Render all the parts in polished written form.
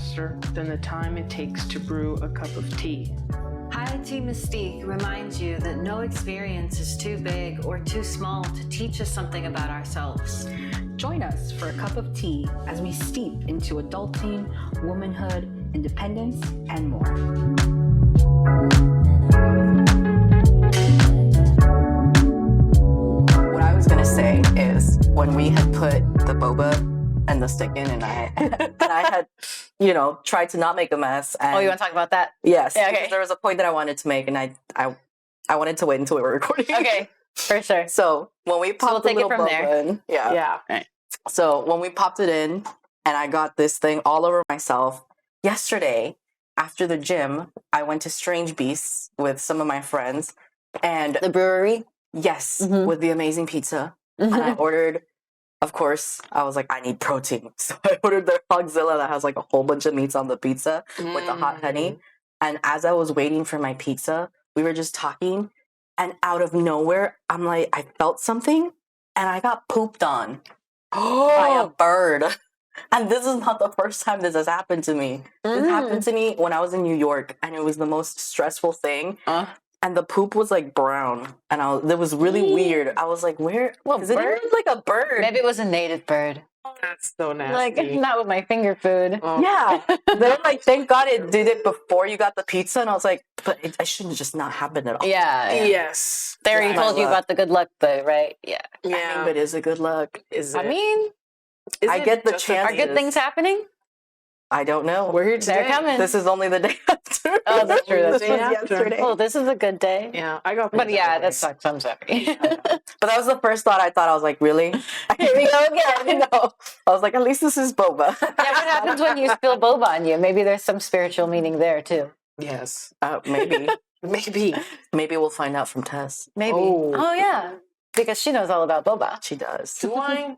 faster than the time it takes to brew a cup of tea. Hi, Tea Mystique reminds you that no experience is too big or too small to teach us something about ourselves. Join us for a cup of tea as we steep into adulting, womanhood, independence, and more. What I was going to say is when we had put the boba and the stick in and I had, tried to not make a mess. And you want to talk about that? yes. Yeah, okay. Because there was a point that I wanted to make and I wanted to wait until we were recording. Okay, for sure. So when we popped we'll take the it little from boba there. in, yeah. Right. So when we popped it in and I got this thing all over myself, yesterday after the gym, I went to Strange Beasts with some of my friends and The brewery? yes, Mhm. with the amazing pizza. And I ordered, of course, I was like, I need protein. So I ordered their Hogzilla that has like a whole bunch of meats on the pizza with the hot honey. And as I was waiting for my pizza, we were just talking. And out of nowhere, I'm like, I felt something and I got pooped on by a bird. And this is not the first time this has happened to me. This happened to me when I was in New York and it was the most stressful thing. And the poop was like brown, and it was really weird. I was like, "Where? Because it didn't look like a bird." Maybe it was a native bird. That's so nasty. Like, not with my finger food. Yeah. They're like, "Thank God it did it before you got the pizza," and I was like, "But I shouldn't just not happen at all." Yeah. Yes. They already My told you luck. about the good luck, though, right? Yeah. I mean, but is it good luck? Is it? I mean, I get the just chance. are good things happening? I don't know. We're here today. They're coming. This is only the day after. Oh, that's true. That's This true. was yesterday. Oh, this is a good day. Yeah, I got. But yeah, that that's sucks. I'm sorry. But that was the first thought I thought. I was like, really? Here we go again. No. I was like, at least this is boba. Yeah, what happens when you spill boba on you? Maybe there's some spiritual meaning there, too. Yes. Maybe. Maybe. We'll find out from Tess. Maybe. Oh. Oh, yeah. Because she knows all about boba. She does. Do I?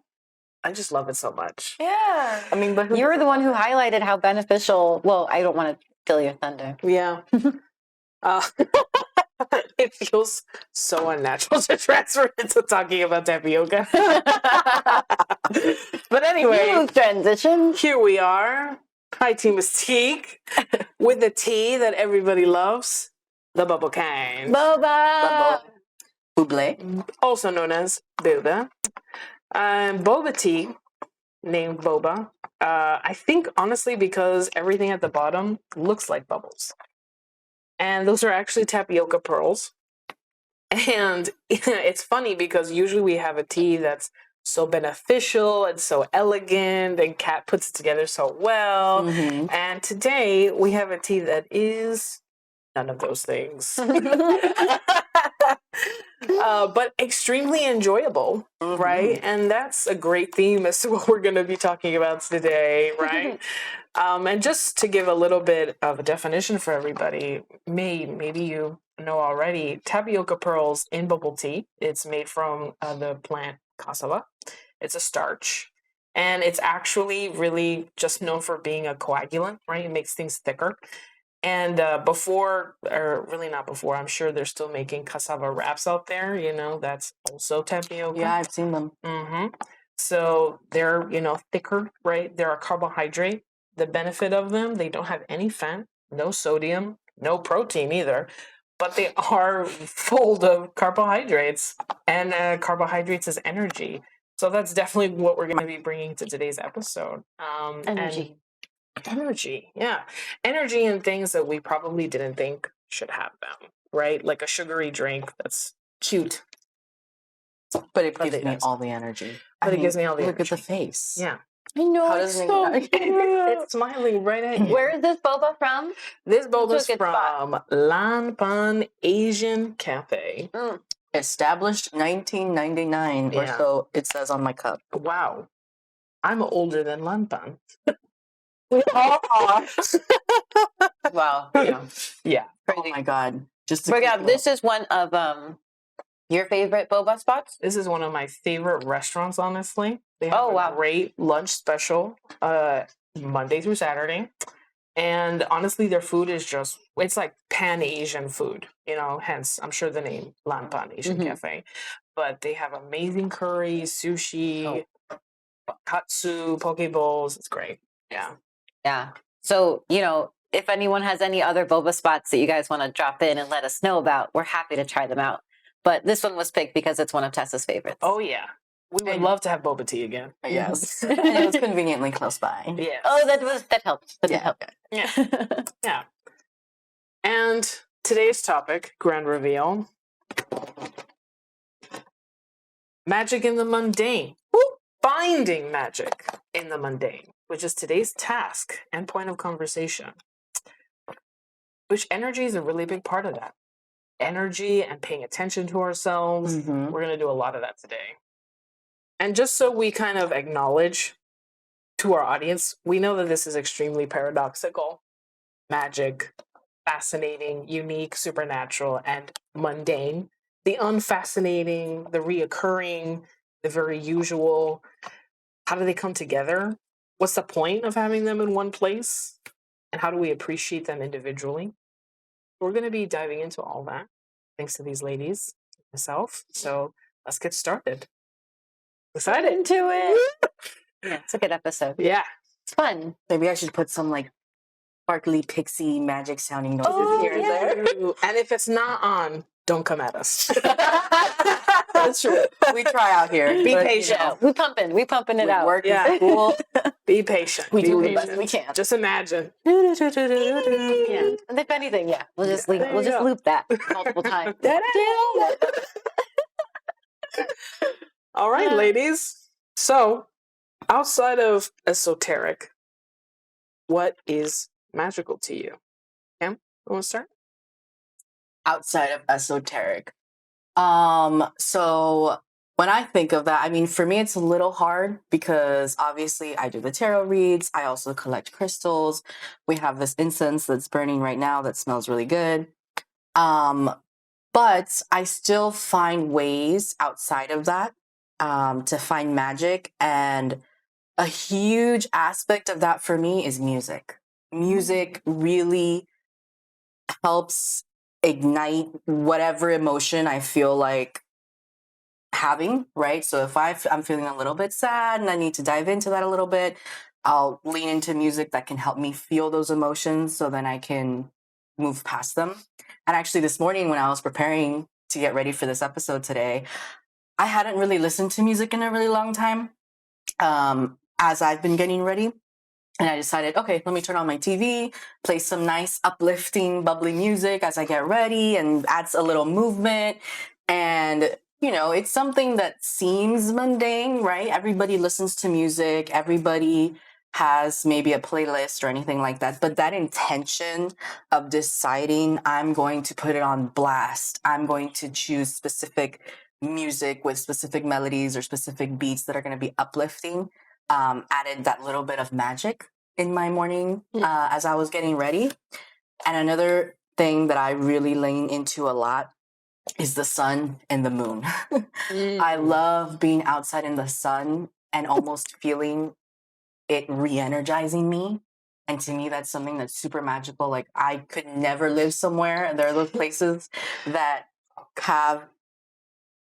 I just love it so much. Yeah. I mean, but You were the one who highlighted how beneficial. Well, I don't want to steal your thunder. Yeah. It feels so unnatural to transfer into talking about tapioca. But anyway, Smooth transition. here we are. Hi, Tea Mystique, with the tea that everybody loves, the bubble kind, Boba. Bubbly. also known as boba. Boba tea, named boba. I think honestly because everything at the bottom looks like bubbles. And those are actually tapioca pearls. And it's funny because usually we have a tea that's so beneficial and so elegant and Kat puts it together so well. Mhm. And today we have a tea that is none of those things. But extremely enjoyable, right? And that's a great theme as to what we're going to be talking about today, right? And just to give a little bit of a definition for everybody, maybe you know already, tapioca pearls in bubble tea. It's made from the plant cassava. It's a starch. And it's actually really just known for being a coagulant, right? It makes things thicker. And before, or really not before, I'm sure they're still making cassava wraps out there. That's also tapioca. Yeah, I've seen them. So they're, thicker, right? They're a carbohydrate. The benefit of them, they don't have any fat, no sodium, no protein either, but they are full of carbohydrates, and carbohydrates is energy. So that's definitely what we're going to be bringing to today's episode. Energy. Energy, yeah. Energy in things that we probably didn't think should have them, right? Like a sugary drink that's cute. But it gives me does. all the energy. But it gives me all the Look at the energy. face. Yeah. I know, How it's does it so make cute. It's smiling right at you. Where is this boba from? This boba's That's a good spot. from Lanpan Asian Cafe. Established 1999 or Yeah. so, it says on my cup. Wow. I'm older than Lanpan. We all are. Wow. Yeah. Oh my God. Just to But yeah, keep this is one of your favorite boba spots? This is one of my favorite restaurants, honestly. They have Oh, a wow. great lunch special Monday through Saturday. And honestly, their food is just, it's like pan-Asian food, hence I'm sure the name Lanpan Asian Mhm. Cafe. But they have amazing curry, sushi, katsu, poke bowls. It's great. Yeah. Yeah. So, if anyone has any other boba spots that you guys want to drop in and let us know about, we're happy to try them out. But this one was picked because it's one of Tessa's favorites. Oh, yeah. We would love to have boba tea again. Yes. And it was conveniently close by. Yeah. Oh, that helped. That helped. Yeah. Yeah. And today's topic, grand reveal, magic in the mundane. Woo! Finding magic in the mundane, which is today's task and point of conversation. Which energy is a really big part of that. Energy and paying attention to ourselves. Mm-hmm. We're going to do a lot of that today. And just so we kind of acknowledge to our audience, we know that this is extremely paradoxical. Magic, fascinating, unique, supernatural, and mundane. The unfascinating, the reoccurring, the very usual. How do they come together? What's the point of having them in one place? And how do we appreciate them individually? We're going to be diving into all that, thanks to these ladies, myself. So let's get started. Excited Into it. Yeah, it's a good episode. Yeah. It's fun. Maybe I should put some like sparkly pixie magic sounding noises here and there. And if it's not on, don't come at us. That's true. We try out here. Be but, patient. We pumping it out. Work Yeah. is cool. Be patient. We Be do the patient. best we can. Just imagine. Yeah. And if anything, we'll just There you we'll just go. loop that multiple times. All right, ladies. So, outside of esoteric, what is magical to you? Cam, you want to start? Outside of esoteric. So when I think of that, I mean, for me, it's a little hard because obviously I do the tarot reads. I also collect crystals. We have this incense that's burning right now that smells really good. But I still find ways outside of that to find magic. And a huge aspect of that for me is music. Music really helps ignite whatever emotion I feel like having, right? So if I'm feeling a little bit sad and I need to dive into that a little bit, I'll lean into music that can help me feel those emotions so then I can move past them. And actually this morning when I was preparing to get ready for this episode today, I hadn't really listened to music in a really long time as I've been getting ready. And I decided, okay, let me turn on my TV, play some nice, uplifting, bubbly music as I get ready and adds a little movement. And, it's something that seems mundane, right? Everybody listens to music. Everybody has maybe a playlist or anything like that. But that intention of deciding I'm going to put it on blast, I'm going to choose specific music with specific melodies or specific beats that are going to be uplifting, added that little bit of magic in my morning as I was getting ready. And another thing that I really lean into a lot is the sun and the moon. I love being outside in the sun and almost feeling it re-energizing me. And to me, that's something that's super magical. Like I could never live somewhere. And there are those places that have,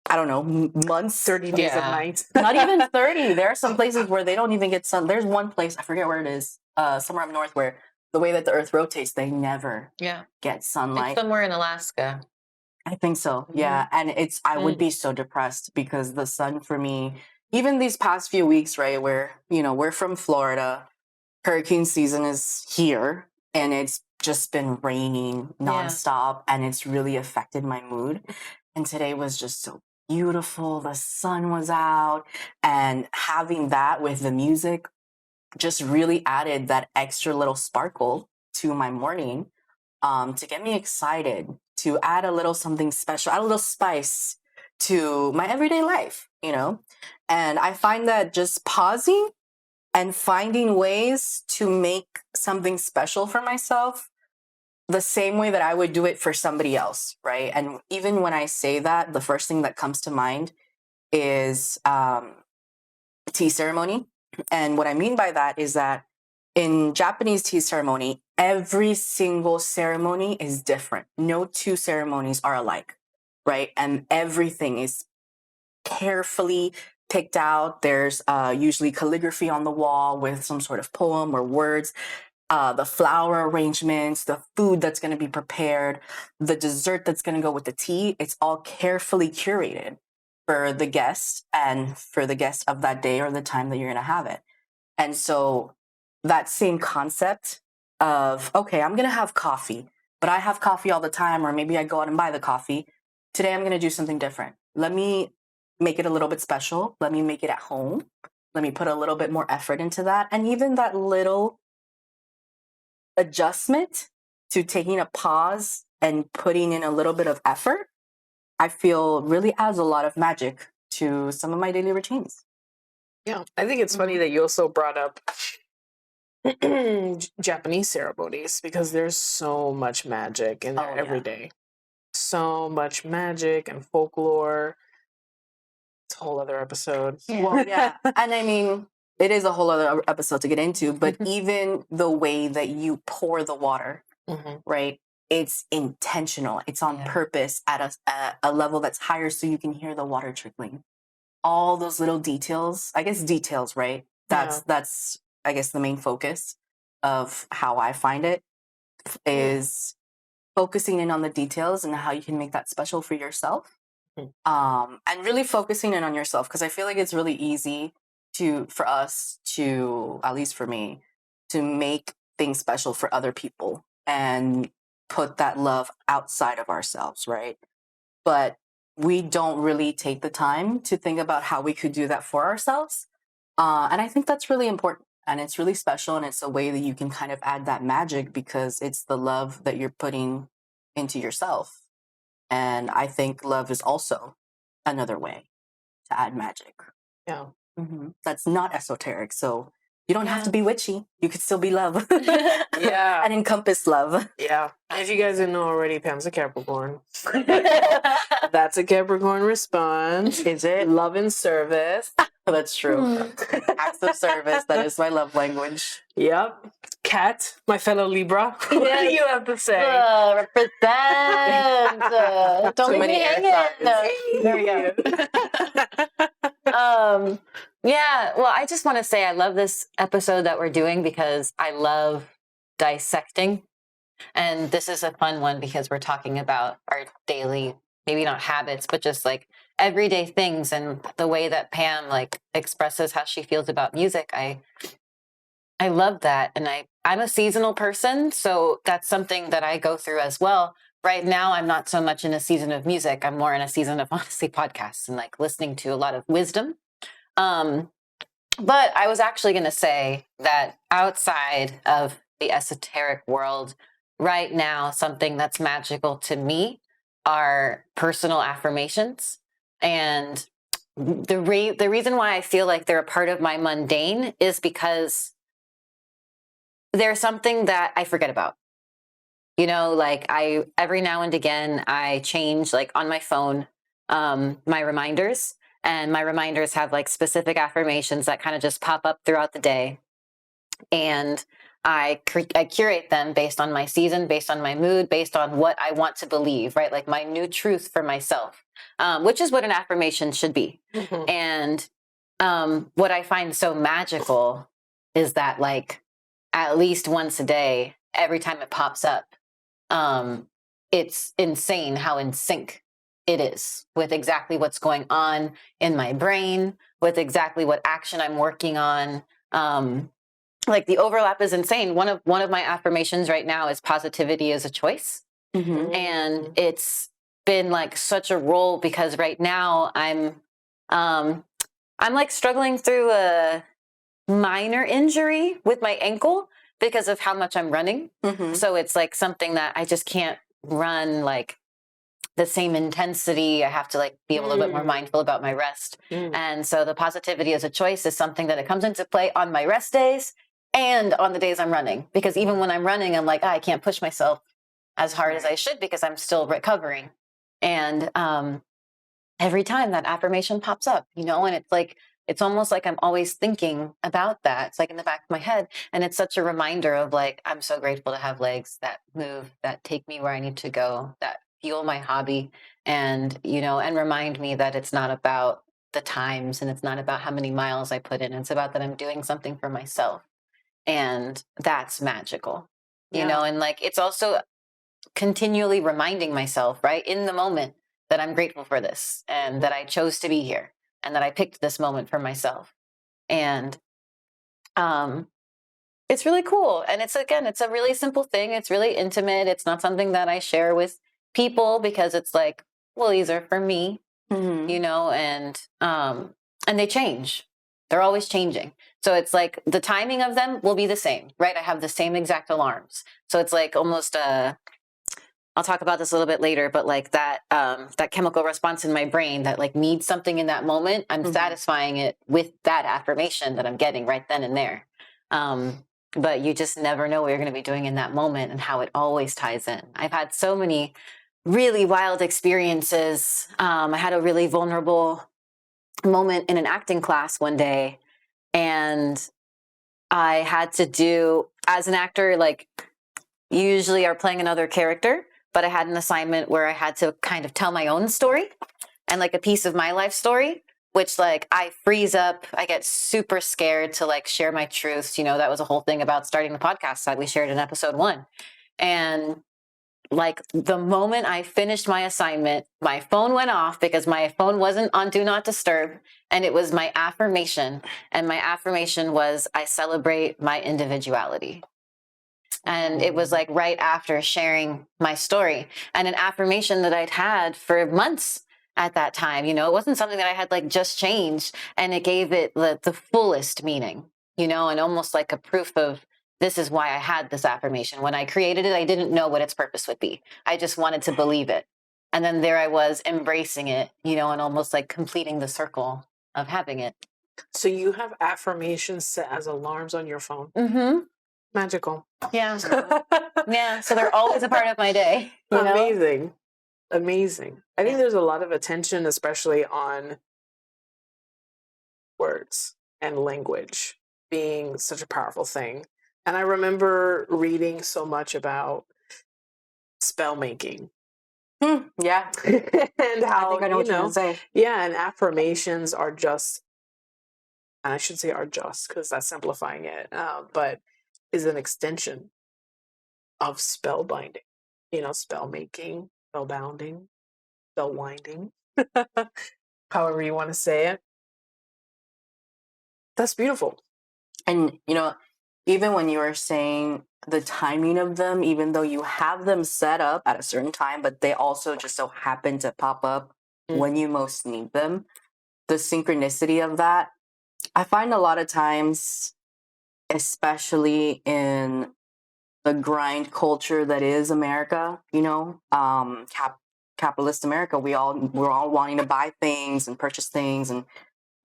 I don't know, months, 30 days of night. not even 30. There are some places where they don't even get sun. There's one place, I forget where it is, somewhere up north where the way that the earth rotates, they never get sunlight. It's somewhere in Alaska. I think so. Yeah. And I would be so depressed because the sun for me, even these past few weeks, right, where, we're from Florida, hurricane season is here and it's just been raining nonstop and it's really affected my mood. And today was just so beautiful. The sun was out and having that with the music just really added that extra little sparkle to my morning to get me excited, to add a little something special, add a little spice to my everyday life, And I find that just pausing and finding ways to make something special for myself the same way that I would do it for somebody else, right? And even when I say that, the first thing that comes to mind is tea ceremony. And what I mean by that is that in Japanese tea ceremony, every single ceremony is different. No two ceremonies are alike, right? And everything is carefully picked out. There's usually calligraphy on the wall with some sort of poem or words. the flower arrangements, the food that's going to be prepared, the dessert that's going to go with the tea. It's all carefully curated for the guest and for the guest of that day or the time that you're going to have it. And so that same concept of, okay, I'm going to have coffee, but I have coffee all the time, or maybe I go out and buy the coffee. Today, I'm going to do something different. Let me make it a little bit special. Let me make it at home. Let me put a little bit more effort into that. And even that little adjustment to taking a pause and putting in a little bit of effort, I feel really adds a lot of magic to some of my daily routines. Yeah, I think it's funny that you also brought up Japanese ceremonies, because there's so much magic in there every day. So much magic and folklore. It's a whole other episode. Well, yeah. And I mean, it is a whole other episode to get into, but even the way that you pour the water, right? It's intentional. It's on purpose at a level that's higher so you can hear the water trickling. All those little details, I guess details, right? That's I guess the main focus of how I find it is focusing in on the details and how you can make that special for yourself. And really focusing in on yourself, because I feel like it's really easy for us to, at least for me, to make things special for other people and put that love outside of ourselves, right? But we don't really take the time to think about how we could do that for ourselves. And I think that's really important, and it's really special, and it's a way that you can kind of add that magic because it's the love that you're putting into yourself. And I think love is also another way to add magic. Yeah. That's not esoteric. So you don't have to be witchy. You could still be love. Yeah. And encompass love. Yeah. And if you guys didn't know already, Pam's a Capricorn. That's a Capricorn response. Is it? Love and service. That's true. Acts of service. That is my love language. Yep. Kat, my fellow Libra. What do you have to say? Represent. Don't leave me hanging. There we go. Yeah. Well, I just want to say I love this episode that we're doing because I love dissecting. And this is a fun one because we're talking about our daily, maybe not habits, but just like everyday things, and the way that Pam like expresses how she feels about music. I love that. And I'm a seasonal person, so that's something that I go through as well. Right now, I'm not so much in a season of music. I'm more in a season of, honestly, podcasts and like listening to a lot of wisdom. But I was actually going to say that outside of the esoteric world, right now, something that's magical to me are personal affirmations. And the reason why I feel like they're a part of my mundane is because they're something that I forget about. You know, like every now and again, I change like on my phone, my reminders, and my reminders have like specific affirmations that kind of just pop up throughout the day. And I curate them based on my season, based on my mood, based on what I want to believe, right? Like my new truth for myself, which is what an affirmation should be. And what I find so magical is that like at least once a day, every time it pops up, it's insane how in sync it is with exactly what's going on in my brain, with exactly what action I'm working on. Like the overlap is insane. One of my affirmations right now is positivity is a choice. And it's been like such a role because right now I'm like struggling through a minor injury with my ankle because of how much I'm running. So it's like something that I just can't run like the same intensity. I have to like be a little bit more mindful about my rest. And so the positivity as a choice is something that it comes into play on my rest days and on the days I'm running, because even when I'm running, I'm like, I can't push myself as hard as I should because I'm still recovering. And every time that affirmation pops up, you know, and it's like, it's almost like I'm always thinking about that. It's like in the back of my head. And it's such a reminder of like, I'm so grateful to have legs that move, that take me where I need to go, that fuel my hobby. And, you know, and remind me that it's not about the times and it's not about how many miles I put in. It's about that I'm doing something for myself. And that's magical, you know, and like it's also continually reminding myself, right, in the moment that I'm grateful for this and that I chose to be here and that I picked this moment for myself. And it's really cool. And it's, again, it's a really simple thing. It's really intimate. It's not something that I share with people because it's like, well, these are for me, you know, and they change. They're always changing. So it's like the timing of them will be the same, right? I have the same exact alarms. So it's like almost I'll talk about this a little bit later, but like that that chemical response in my brain that like needs something in that moment, I'm satisfying it with that affirmation that I'm getting right then and there. But you just never know what you're going to be doing in that moment and how it always ties in. I've had so many really wild experiences. I had a really vulnerable moment in an acting class one day, and I had to do, as an actor, like you usually are playing another character, but I had an assignment where I had to kind of tell my own story and like a piece of my life story, which like I freeze up. I get super scared to like share my truths. You know, that was a whole thing about starting the podcast that we shared in episode 1. And like the moment I finished my assignment, my phone went off because my phone wasn't on Do Not Disturb. And it was my affirmation. And my affirmation was, I celebrate my individuality. And it was like right after sharing my story, and an affirmation that I'd had for months at that time. You know, it wasn't something that I had like just changed, and it gave it the fullest meaning, you know, and almost like a proof of this is why I had this affirmation. When I created it, I didn't know what its purpose would be. I just wanted to believe it. And then there I was embracing it, you know, and almost like completing the circle of having it. So you have affirmations set as alarms on your phone. Mm-hmm. Magical. Yeah. Yeah. So they're always a part of my day. You know? Amazing. Amazing. I think there's a lot of attention, especially on words and language being such a powerful thing. And I remember reading so much about spell making. Yeah. And how, I think I know what you're going to say. Yeah, and affirmations are just, and I should say are just because that's simplifying it, but is an extension of spell binding, you know, spell making, spell bounding, spell winding, however you want to say it. That's beautiful. And, you know, even when you were saying the timing of them, even though you have them set up at a certain time, but they also just so happen to pop up when you most need them, the synchronicity of that, I find a lot of times, especially in the grind culture that is America, you know, capitalist America, we're all wanting to buy things and purchase things and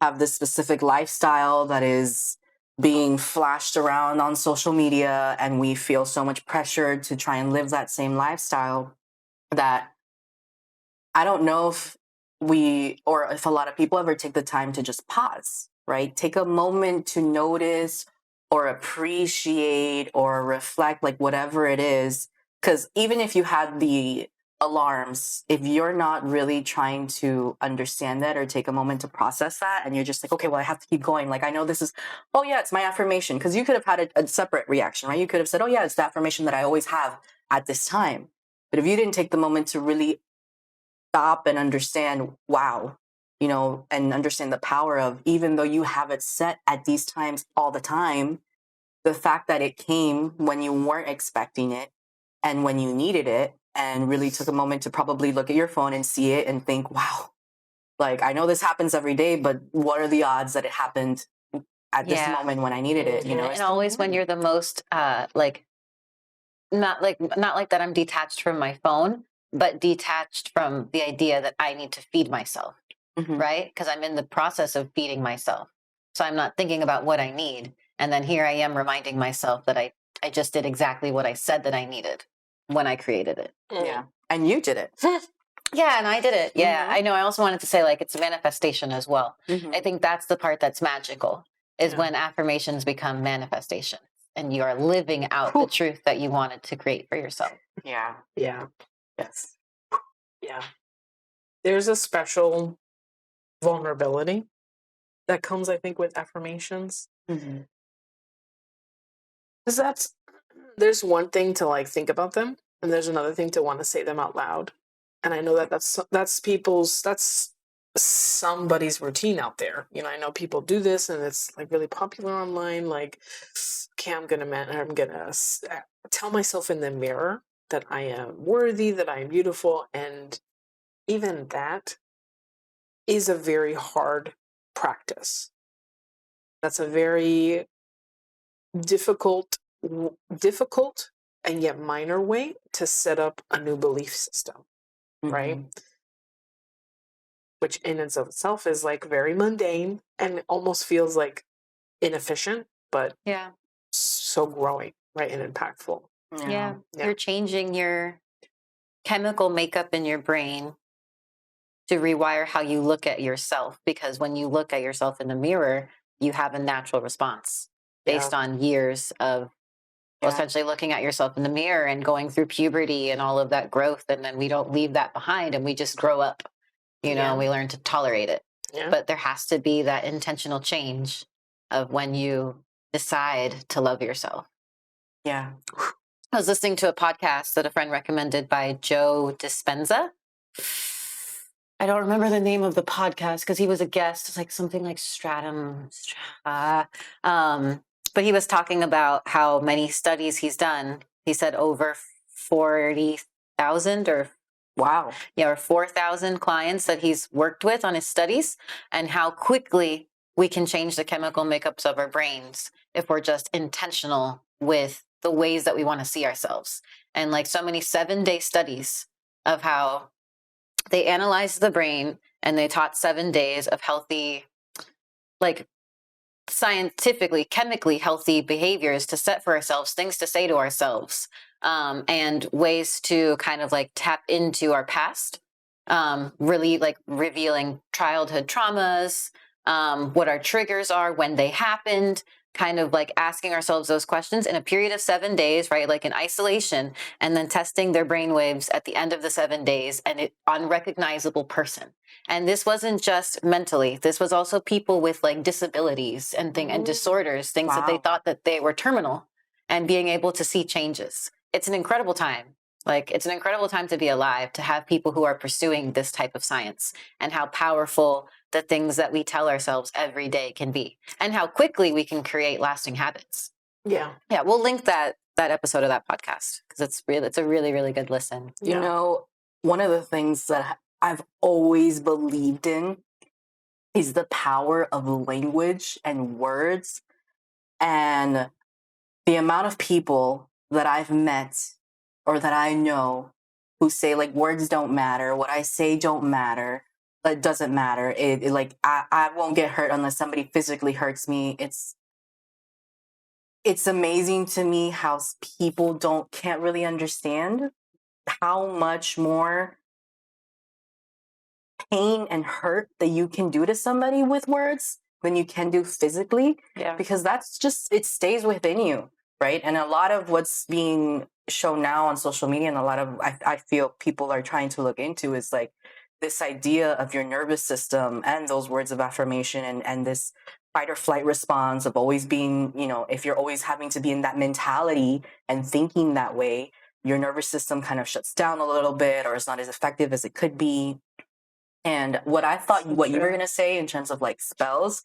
have this specific lifestyle that is being flashed around on social media, and we feel so much pressure to try and live that same lifestyle that I don't know if we, or if a lot of people ever take the time to just pause, right? Take a moment to notice or appreciate or reflect, like whatever it is. Because even if you had the alarms, if you're not really trying to understand that or take a moment to process that, and you're just like, okay, well, I have to keep going. Like, I know this is, oh yeah, it's my affirmation. Because you could have had a separate reaction, right? You could have said, oh yeah, it's the affirmation that I always have at this time. But if you didn't take the moment to really stop and understand, wow, you know, and understand the power of, even though you have it set at these times all the time, the fact that it came when you weren't expecting it and when you needed it, and really took a moment to probably look at your phone and see it and think, wow, like, I know this happens every day, but what are the odds that it happened at this moment when I needed it, you know? And always when you're the most like not like that I'm detached from my phone, but detached from the idea that I need to feed myself, right? Because I'm in the process of feeding myself. So I'm not thinking about what I need. And then here I am reminding myself that I just did exactly what I said that I needed when I created it. Yeah. And you did it. Yeah, and I did it. Yeah, I know. I also wanted to say, like, it's a manifestation as well. I think that's the part that's magical, is when affirmations become manifestations and you are living out the truth that you wanted to create for yourself. Yeah. Yeah. Yes. Yeah. There's a special vulnerability that comes, I think, with affirmations. Because there's one thing to like think about them, and there's another thing to want to say them out loud. And I know that that's somebody's routine out there. You know, I know people do this, and it's like really popular online. Like, okay, I'm gonna tell myself in the mirror that I am worthy, that I am beautiful, and even that is a very hard practice. That's a very difficult and yet minor way to set up a new belief system, right? Which in and of itself is like very mundane and almost feels like inefficient, but Yeah. so growing, right? And impactful. Yeah. You're changing your chemical makeup in your brain to rewire how you look at yourself, because when you look at yourself in the mirror, you have a natural response based on years of essentially looking at yourself in the mirror and going through puberty and all of that growth. And then we don't leave that behind and we just grow up, you know, we learn to tolerate it. But there has to be that intentional change of when you decide to love yourself. Yeah. I was listening to a podcast that a friend recommended by Joe Dispenza. I don't remember the name of the podcast because he was a guest. It's like something like Stratum. But he was talking about how many studies he's done. He said over 40,000 or wow. Yeah, or 4,000 clients that he's worked with on his studies, and how quickly we can change the chemical makeups of our brains if we're just intentional with the ways that we want to see ourselves. And like so many 7-day studies of how they analyzed the brain and they taught 7 days of healthy, like scientifically, chemically healthy behaviors to set for ourselves, things to say to ourselves, and ways to kind of like tap into our past, really like revealing childhood traumas, what our triggers are, when they happened, kind of like asking ourselves those questions in a period of 7 days, right? Like in isolation, and then testing their brainwaves at the end of the 7 days and it unrecognizable person. And this wasn't just mentally, this was also people with like disabilities and and disorders, things that they thought that they were terminal, and being able to see changes. It's an incredible time. Like, it's an incredible time to be alive, to have people who are pursuing this type of science, and how powerful the things that we tell ourselves every day can be, and how quickly we can create lasting habits. Yeah. Yeah. We'll link that episode of that podcast because it's a really, really good listen. You know, one of the things that I've always believed in is the power of language and words, and the amount of people that I've met or that I know who say like words don't matter, what I say don't matter, it doesn't matter. It like I won't get hurt unless somebody physically hurts me. It's amazing to me how people can't really understand how much more pain and hurt that you can do to somebody with words than you can do physically. Yeah. Because that's just, it stays within you, right? And a lot of what's being shown now on social media, and a lot of I feel people are trying to look into, is like this idea of your nervous system and those words of affirmation, and this fight or flight response of always being, you know, if you're always having to be in that mentality and thinking that way, your nervous system kind of shuts down a little bit, or it's not as effective as it could be. And what I thought what you were going to say in terms of like spells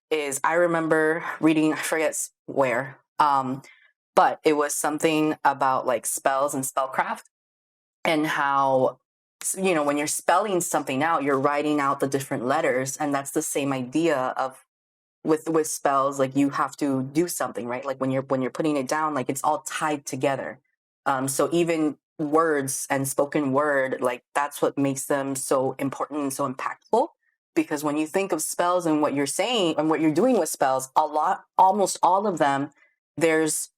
is, I remember reading, I forget where, but it was something about like spells and spellcraft, and how, you know, when you're spelling something out, you're writing out the different letters. And that's the same idea of with spells, like you have to do something, right? Like when you're putting it down, like it's all tied together. So even words and spoken word, like that's what makes them so important and so impactful. Because when you think of spells and what you're saying and what you're doing with spells, almost all of them, there's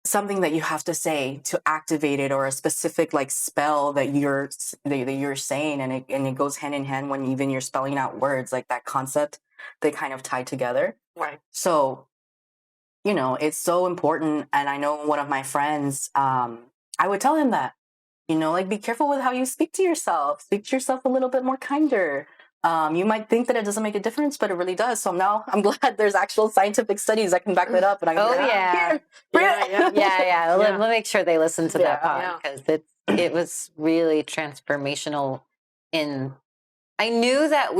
something that you have to say to activate it, or a specific like spell that you're saying, and it goes hand in hand when even you're spelling out words, like that concept, they kind of tie together. Right. So, you know, it's so important. And I know one of my friends, I would tell him that, you know, like, be careful with how you speak to yourself. Speak to yourself a little bit more kinder. You might think that it doesn't make a difference, but it really does. So now I'm glad there's actual scientific studies that can back that up. And I can be like, yeah. Yeah. Yeah. Yeah. We'll make sure they listen to that pod Yeah. because it was really transformational. I knew that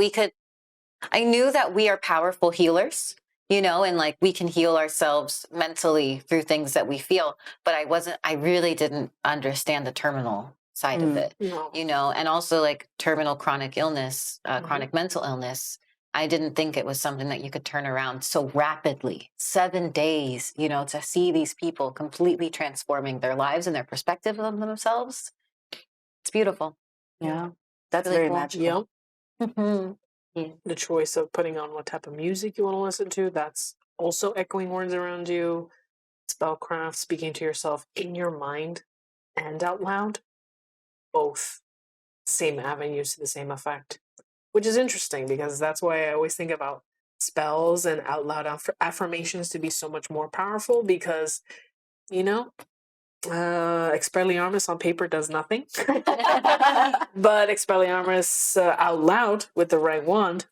we are powerful healers, and like we can heal ourselves mentally through things that we feel, but I really didn't understand the terminal side of it, No. and also like terminal chronic illness, chronic mental illness. I didn't think it was something that you could turn around so rapidly. 7 days, to see these people completely transforming their lives and their perspective of themselves. It's beautiful. Yeah. That's Really very cool. magical. Yep. Yeah. The choice of putting on what type of music you want to listen to, that's also echoing words around you. Spellcraft, speaking to yourself in your mind and out loud, both same avenues to the same effect, which is interesting because that's why I always think about spells and out loud affirmations to be so much more powerful because, Expelliarmus on paper does nothing, but Expelliarmus out loud with the right wand,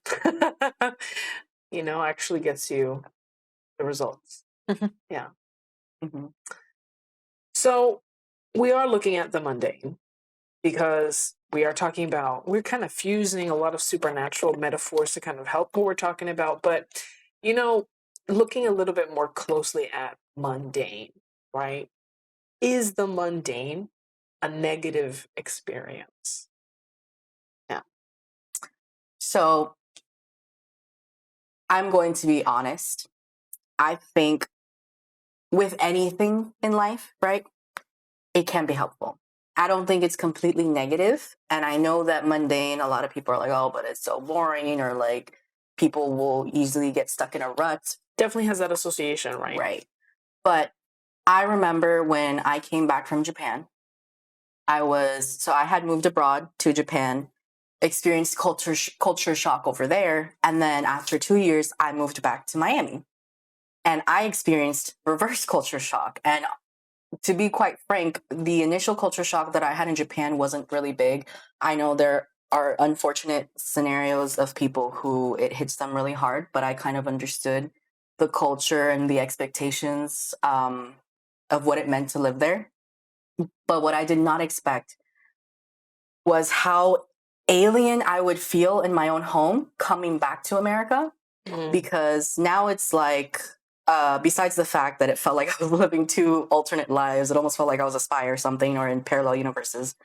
actually gets you the results. Yeah. Mm-hmm. So we are looking at the mundane because we're kind of fusing a lot of supernatural metaphors to kind of help what we're talking about. But, looking a little bit more closely at mundane, right? Is the mundane a negative experience? Yeah. So I'm going to be honest. I think with anything in life, right, it can be helpful. I don't think it's completely negative. And I know that mundane, a lot of people are like, oh, but it's so boring, or like people will easily get stuck in a rut. Definitely has that association, right? Right. But I remember when I came back from Japan, I had moved abroad to Japan, experienced culture shock over there. And then after 2 years, I moved back to Miami and I experienced reverse culture shock. And to be quite frank, the initial culture shock that I had in Japan wasn't really big. I know there are unfortunate scenarios of people who it hits them really hard, but I kind of understood the culture and the expectations of what it meant to live there. But what I did not expect was how alien I would feel in my own home coming back to America. Because now it's like, besides the fact that it felt like I was living two alternate lives, it almost felt like I was a spy or something, or in parallel universes.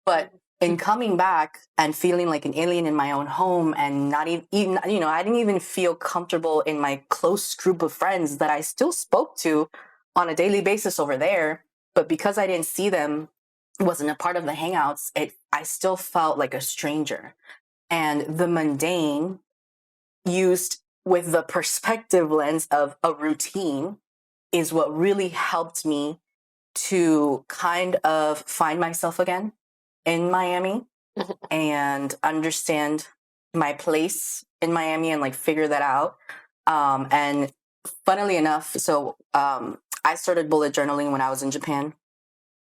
But in coming back and feeling like an alien in my own home, and not even, I didn't even feel comfortable in my close group of friends that I still spoke to on a daily basis over there. But because I didn't see them, wasn't a part of the hangouts, I still felt like a stranger. And the mundane, used with the perspective lens of a routine, is what really helped me to kind of find myself again in Miami and understand my place in Miami and like figure that out. And funnily enough, I started bullet journaling when I was in Japan,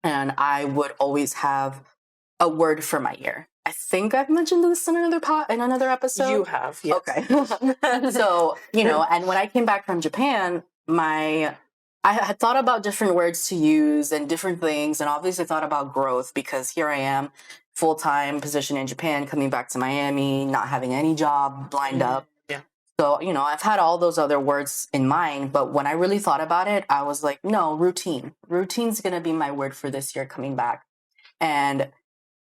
and I would always have a word for my year. I think I've mentioned this in another episode. You have, yes. Okay. So, and when I came back from Japan, I had thought about different words to use and different things, and obviously thought about growth, because here I am, full-time position in Japan, coming back to Miami, not having any job lined up. Yeah. So, I've had all those other words in mind, but when I really thought about it, I was like, no, routine. Routine's going to be my word for this year coming back. And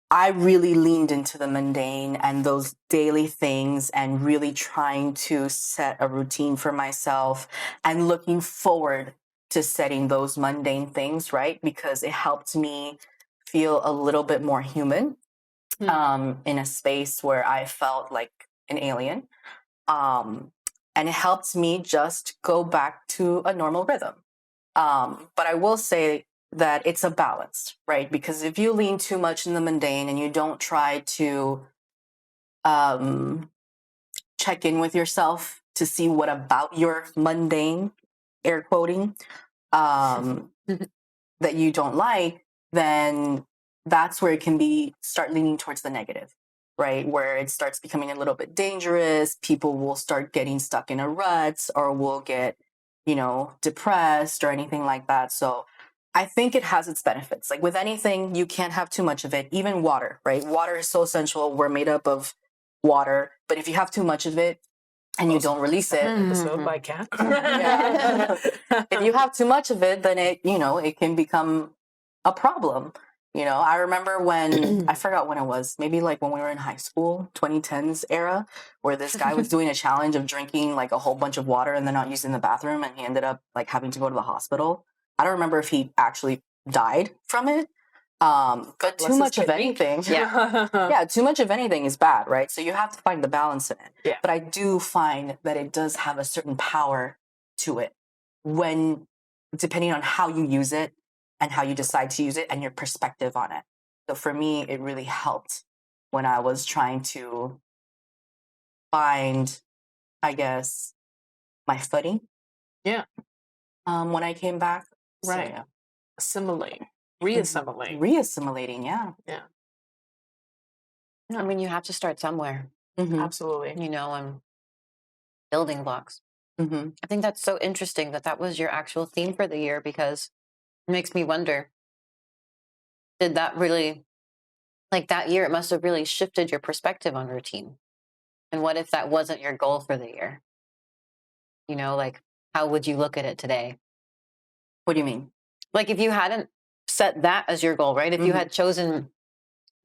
I really leaned into the mundane and those daily things, and really trying to set a routine for myself and looking forward to setting those mundane things, right? Because it helped me feel a little bit more human in a space where I felt like an alien. And it helped me just go back to a normal rhythm. But I will say that it's a balance, right? Because if you lean too much in the mundane and you don't try to check in with yourself to see what about your mundane, air quoting, that you don't like, then that's where it can start leaning towards the negative. right? Where it starts becoming a little bit dangerous. People will start getting stuck in a rut or will get, depressed or anything like that. So I think it has its benefits. Like with anything, you can't have too much of it. Even water, right? Water is so essential. We're made up of water. But if you have too much of it and you don't release it, Episode by Cat. yeah. If you have too much of it, then it can become a problem. I remember when I forgot when it was, maybe like when we were in high school, 2010s era, where this guy was doing a challenge of drinking like a whole bunch of water and then not using the bathroom, and he ended up like having to go to the hospital. I don't remember if he actually died from it. But too much of anything, yeah, too much of anything is bad, right? So you have to find the balance in it. Yeah. But I do find that it does have a certain power to it depending on how you use it and how you decide to use it and your perspective on it. So for me, it really helped when I was trying to find, I guess, my footing. Yeah. When I came back. Right. So, yeah. Assimilate. Reassimilate. Reassimilating, yeah. Yeah. I mean, you have to start somewhere, Mm-hmm. Absolutely. and building blocks. Mm-hmm. I think that's so interesting that was your actual theme for the year, because it makes me wonder, did that really, like that year, it must have really shifted your perspective on routine. And what if that wasn't your goal for the year? Like, how would you look at it today? What do you mean? Like if you hadn't set that as your goal, right? If you had chosen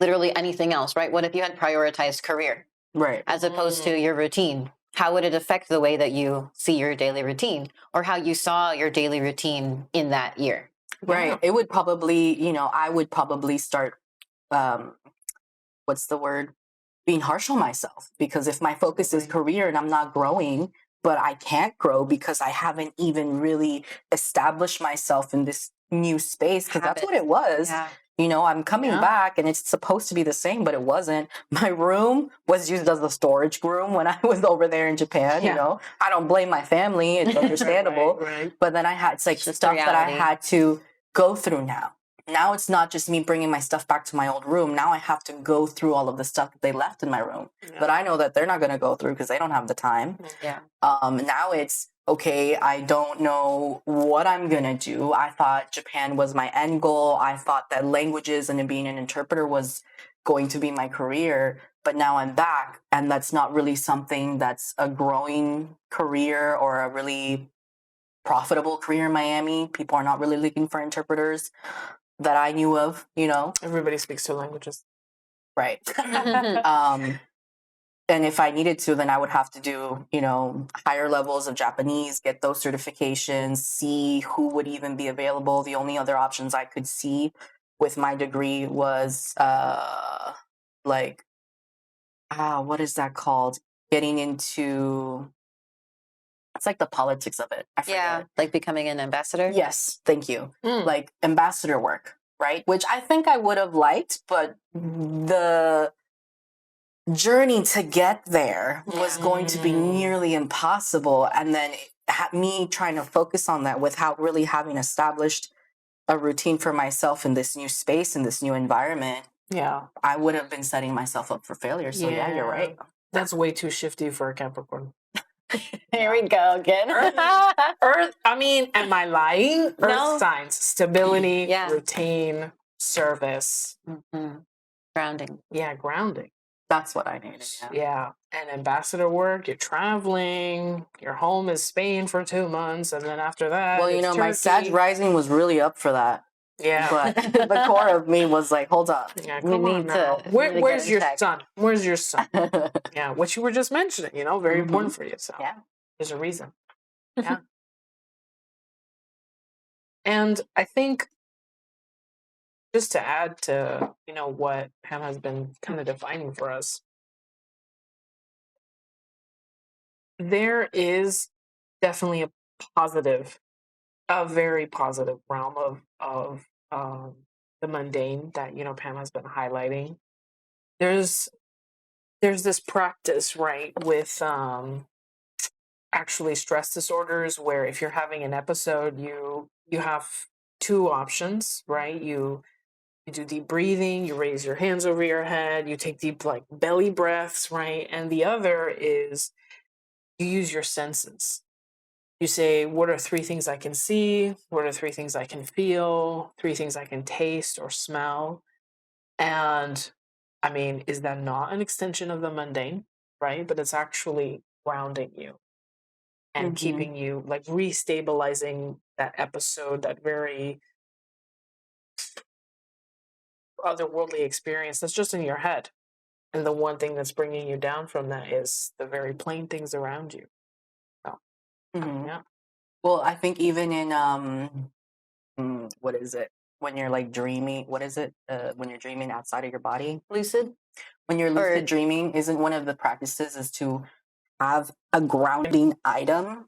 literally anything else, right? What if you had prioritized career, right, as opposed to your routine? How would it affect the way that you see your daily routine, or how you saw your daily routine in that year? Right. Yeah. It would probably, I would probably start, what's the word? Being harsh on myself, because if my focus is career and I'm not growing, but I can't grow because I haven't even really established myself in this new space, because that's what it was. Yeah. I'm coming back and it's supposed to be the same, but it wasn't. My room was used as a storage room when I was over there in Japan. I don't blame my family. It's understandable. Right. But then it's like just stuff that I reality. had to go through now. Now it's not just me bringing my stuff back to my old room. Now I have to go through all of the stuff that they left in my room. Yeah. But I know that they're not going to go through because they don't have the time. Yeah. Now it's, okay, I don't know what I'm going to do. I thought Japan was my end goal. I thought that languages and being an interpreter was going to be my career. But now I'm back, and that's not really something that's a growing career or a really profitable career in Miami. People are not really looking for interpreters that I knew of, Everybody speaks two languages. Right. And if I needed to, then I would have to do, higher levels of Japanese, get those certifications, see who would even be available. The only other options I could see with my degree was what is that called? Getting into, it's like the politics of it. I forget. Yeah, like becoming an ambassador. Yes, thank you. Like ambassador work, right? Which I think I would have liked, but the journey to get there was going to be nearly impossible. And then me trying to focus on that without really having established a routine for myself in this new space, in this new environment, I would have been setting myself up for failure. So yeah, you're right. That's way too shifty for a Capricorn. Here we go again. Earth, am I lying? No. Earth signs, stability, Yeah. routine, service. Grounding. Yeah, grounding. That's what I needed. Yeah. And ambassador work, you're traveling, your home is Spain for 2 months, and then after that, Well, it's my Sag Turkey. rising was really up for that. Yeah. But the core of me was like, hold up. Yeah, We come on need now. to really Where's get in your check. son? Where's your son? Yeah, what you were just mentioning, very important for you. So Yeah. there's a reason. Yeah. And I think just to add to, what Pam has been kind of defining for us, there is definitely a very positive realm of the mundane that, Pam has been highlighting. There's this practice, right, with actually stress disorders, where if you're having an episode, you have two options, right? You You do deep breathing, you raise your hands over your head, you take deep like belly breaths, right? And the other is you use your senses. You say, what are 3 things I can see? What are 3 things I can feel? 3 things I can taste or smell? And I mean, is that not an extension of the mundane, right? But it's actually grounding you and keeping you like restabilizing that episode, that very otherworldly experience that's just in your head. And the one thing that's bringing you down from that is the very plain things around you. So, yeah. Well, I think even in what is it? When you're like dreaming, what is it? When you're dreaming outside of your body, Lucid? when you're lucid dreaming, isn't one of the practices is to have a grounding item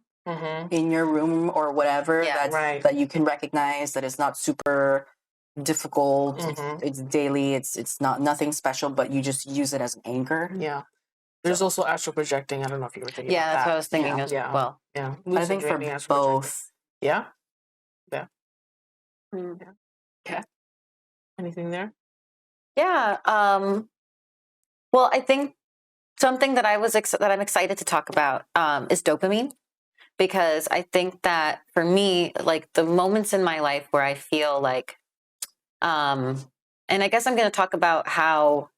in your room or whatever that you can recognize, that is not super difficult. It's daily. It's not nothing special, but you just use it as an anchor. Yeah. There's also astral projecting. I don't know if you were thinking about that's that. what I was thinking as well. Yeah. I think for both. Yeah. Yeah. Yeah. Anything there? Yeah. Well, I think something that I'm excited to talk about is dopamine, because I think that for me, like the moments in my life where I feel like, and I guess I'm going to talk about how,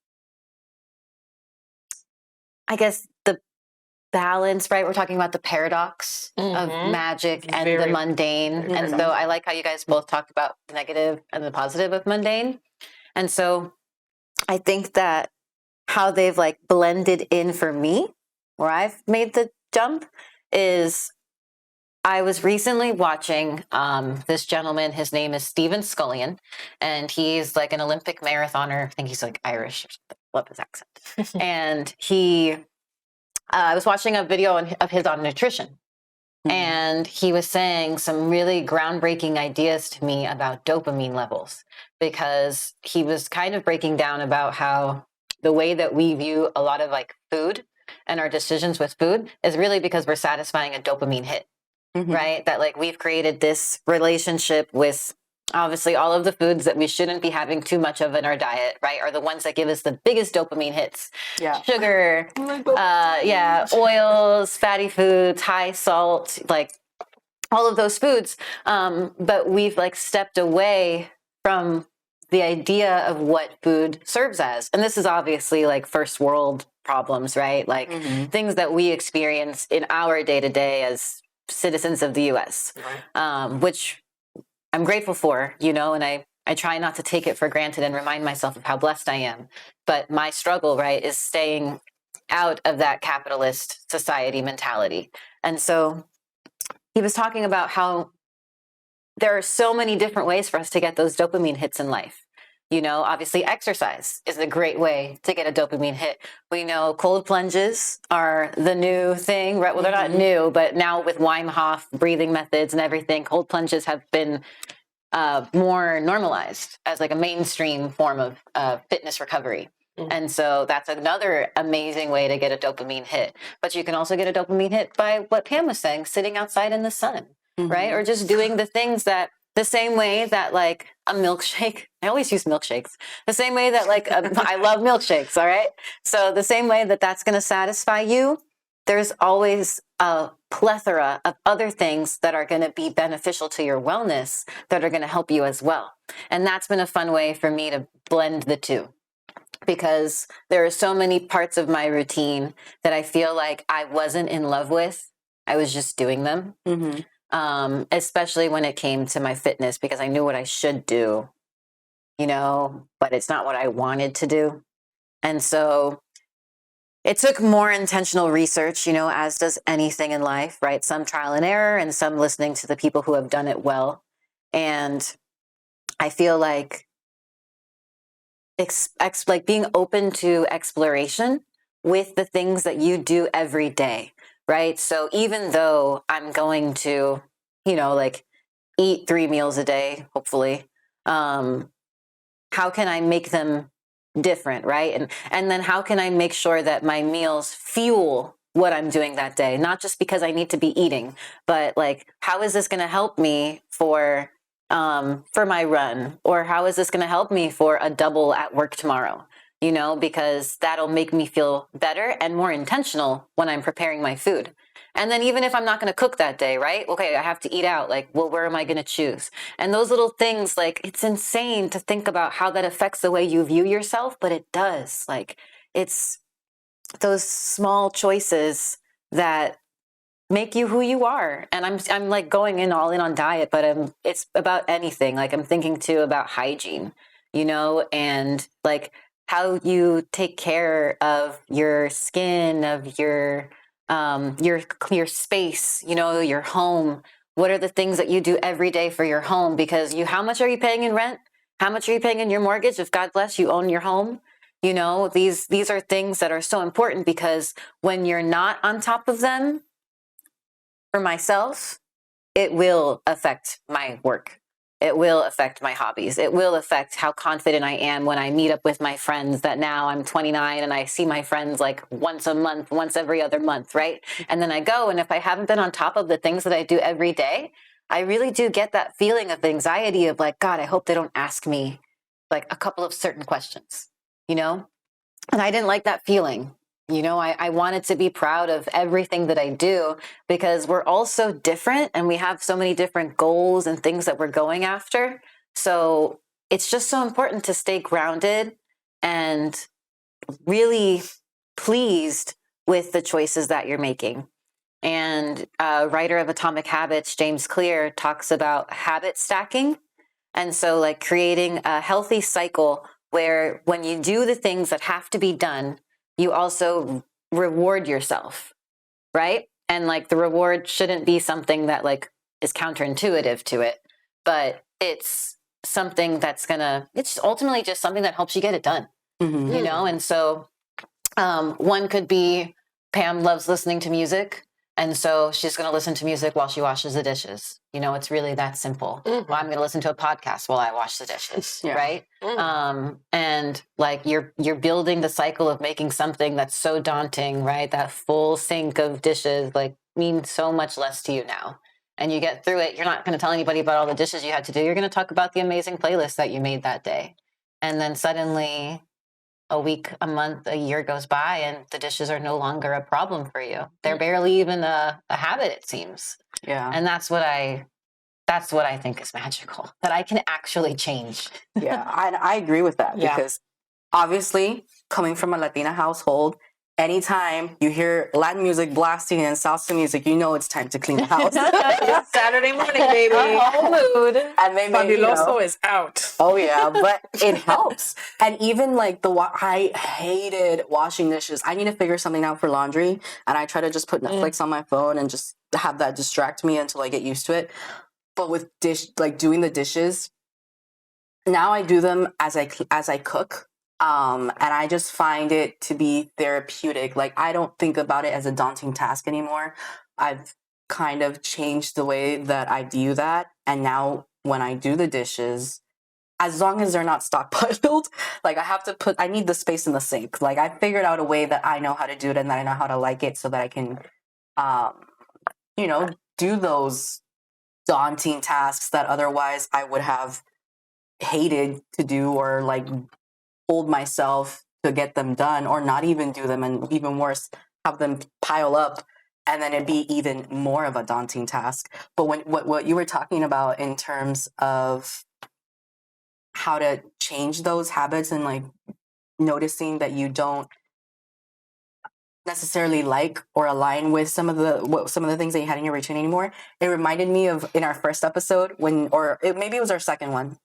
I guess the balance, right? We're talking about the paradox of magic and the mundane. And so I like how you guys both talked about the negative and the positive of mundane. And so I think that how they've like blended in for me, where I've made the jump, is I was recently watching this gentleman. His name is Stephen Scullion, and he's like an Olympic marathoner. I think he's like Irish or something. Love his accent. And I was watching a video of his on nutrition, and he was saying some really groundbreaking ideas to me about dopamine levels, because he was kind of breaking down about how the way that we view a lot of like food and our decisions with food is really because we're satisfying a dopamine hit, right? That like we've created this relationship with obviously all of the foods that we shouldn't be having too much of in our diet, right? Are the ones that give us the biggest dopamine hits. Yeah. Sugar, oils, fatty foods, high salt, like all of those foods. But we've like stepped away from the idea of what food serves as. And this is obviously like first world problems, right? Like things that we experience in our day to day as citizens of the US, which I'm grateful for, and I try not to take it for granted and remind myself of how blessed I am. But my struggle, right, is staying out of that capitalist society mentality. And so he was talking about how there are so many different ways for us to get those dopamine hits in life. Obviously exercise is a great way to get a dopamine hit. We know cold plunges are the new thing, right? Well, they're not new, but now with Wim Hof breathing methods and everything, cold plunges have been more normalized as like a mainstream form of fitness recovery. And so that's another amazing way to get a dopamine hit. But you can also get a dopamine hit by what Pam was saying, sitting outside in the sun, right? Or just doing the things that the same way that like a milkshake, I always use milkshakes, the same way that like, I love milkshakes. All right. So the same way that that's going to satisfy you, there's always a plethora of other things that are going to be beneficial to your wellness that are going to help you as well. And that's been a fun way for me to blend the two, because there are so many parts of my routine that I feel like I wasn't in love with. I was just doing them, especially when it came to my fitness, because I knew what I should do, but it's not what I wanted to do. And so it took more intentional research, as does anything in life, right? Some trial and error and some listening to the people who have done it well. And I feel like like being open to exploration with the things that you do every day, right? So even though I'm going to, like eat 3 meals a day, hopefully, how can I make them different, right? And then how can I make sure that my meals fuel what I'm doing that day? Not just because I need to be eating, but like, how is this going to help me for for my run? Or how is this going to help me for a double at work tomorrow? You know, because that'll make me feel better and more intentional when I'm preparing my food. And then even if I'm not going to cook that day, right? Okay, I have to eat out. Like, well, where am I going to choose? And those little things, like, it's insane to think about how that affects the way you view yourself, but it does. Like, it's those small choices that make you who you are. And I'm like going in all in on diet, but it's about anything. Like, I'm thinking too about hygiene, you know, and like how you take care of your skin, of your space, you know, your home. What are the things that you do every day for your home? Because how much are you paying in rent? How much are you paying in your mortgage? If God bless you, own your home. You know, these are things that are so important, because when you're not on top of them, for myself, it will affect my work. It will affect my hobbies. It will affect how confident I am when I meet up with my friends, that now I'm 29 and I see my friends like once a month, once every other month, right? And then I go, and if I haven't been on top of the things that I do every day, I really do get that feeling of anxiety of like, God, I hope they don't ask me like a couple of certain questions, you know? And I didn't like that feeling. You know, I wanted to be proud of everything that I do, because we're all so different and we have so many different goals and things that we're going after. So it's just so important to stay grounded and really pleased with the choices that you're making. And writer of Atomic Habits, James Clear, talks about habit stacking. And so like creating a healthy cycle where when you do the things that have to be done, you also reward yourself, right? And like the reward shouldn't be something that like is counterintuitive to it, but it's something that's it's ultimately just something that helps you get it done, you know? And so one could be Pam loves listening to music. And so she's going to listen to music while she washes the dishes. You know, it's really that simple. Well, I'm going to listen to a podcast while I wash the dishes, right? And like you're building the cycle of making something that's so daunting, right? That full sink of dishes like means so much less to you now. And you get through it. You're not going to tell anybody about all the dishes you had to do. You're going to talk about the amazing playlist that you made that day. And then suddenly a week, a month, a year goes by and the dishes are no longer a problem for you. They're barely even a habit, it seems. Yeah. And that's what I think is magical, that I can actually change. Yeah, I agree with that, because obviously coming from a Latina household, anytime you hear Latin music blasting and salsa music, you know it's time to clean the house. It's Saturday morning, baby. Whole mood. And maybe Fabuloso is out. Oh yeah, but it helps. And even like I hated washing dishes. I need to figure something out for laundry, and I try to just put Netflix on my phone and just have that distract me until I get used to it. But with doing the dishes, now I do them as I cook. And I just find it to be therapeutic. Like, I don't think about it as a daunting task anymore. I've kind of changed the way that I view that. And now when I do the dishes, as long as they're not stockpiled, like I need the space in the sink. Like, I figured out a way that I know how to do it and that I know how to like it, so that I can, do those daunting tasks that otherwise I would have hated to do, or like hold myself to get them done, or not even do them, and even worse, have them pile up and then it'd be even more of a daunting task. But what you were talking about in terms of how to change those habits, and like noticing that you don't necessarily like or align with some of the things that you had in your routine anymore, it reminded me of in our first episode maybe it was our second one,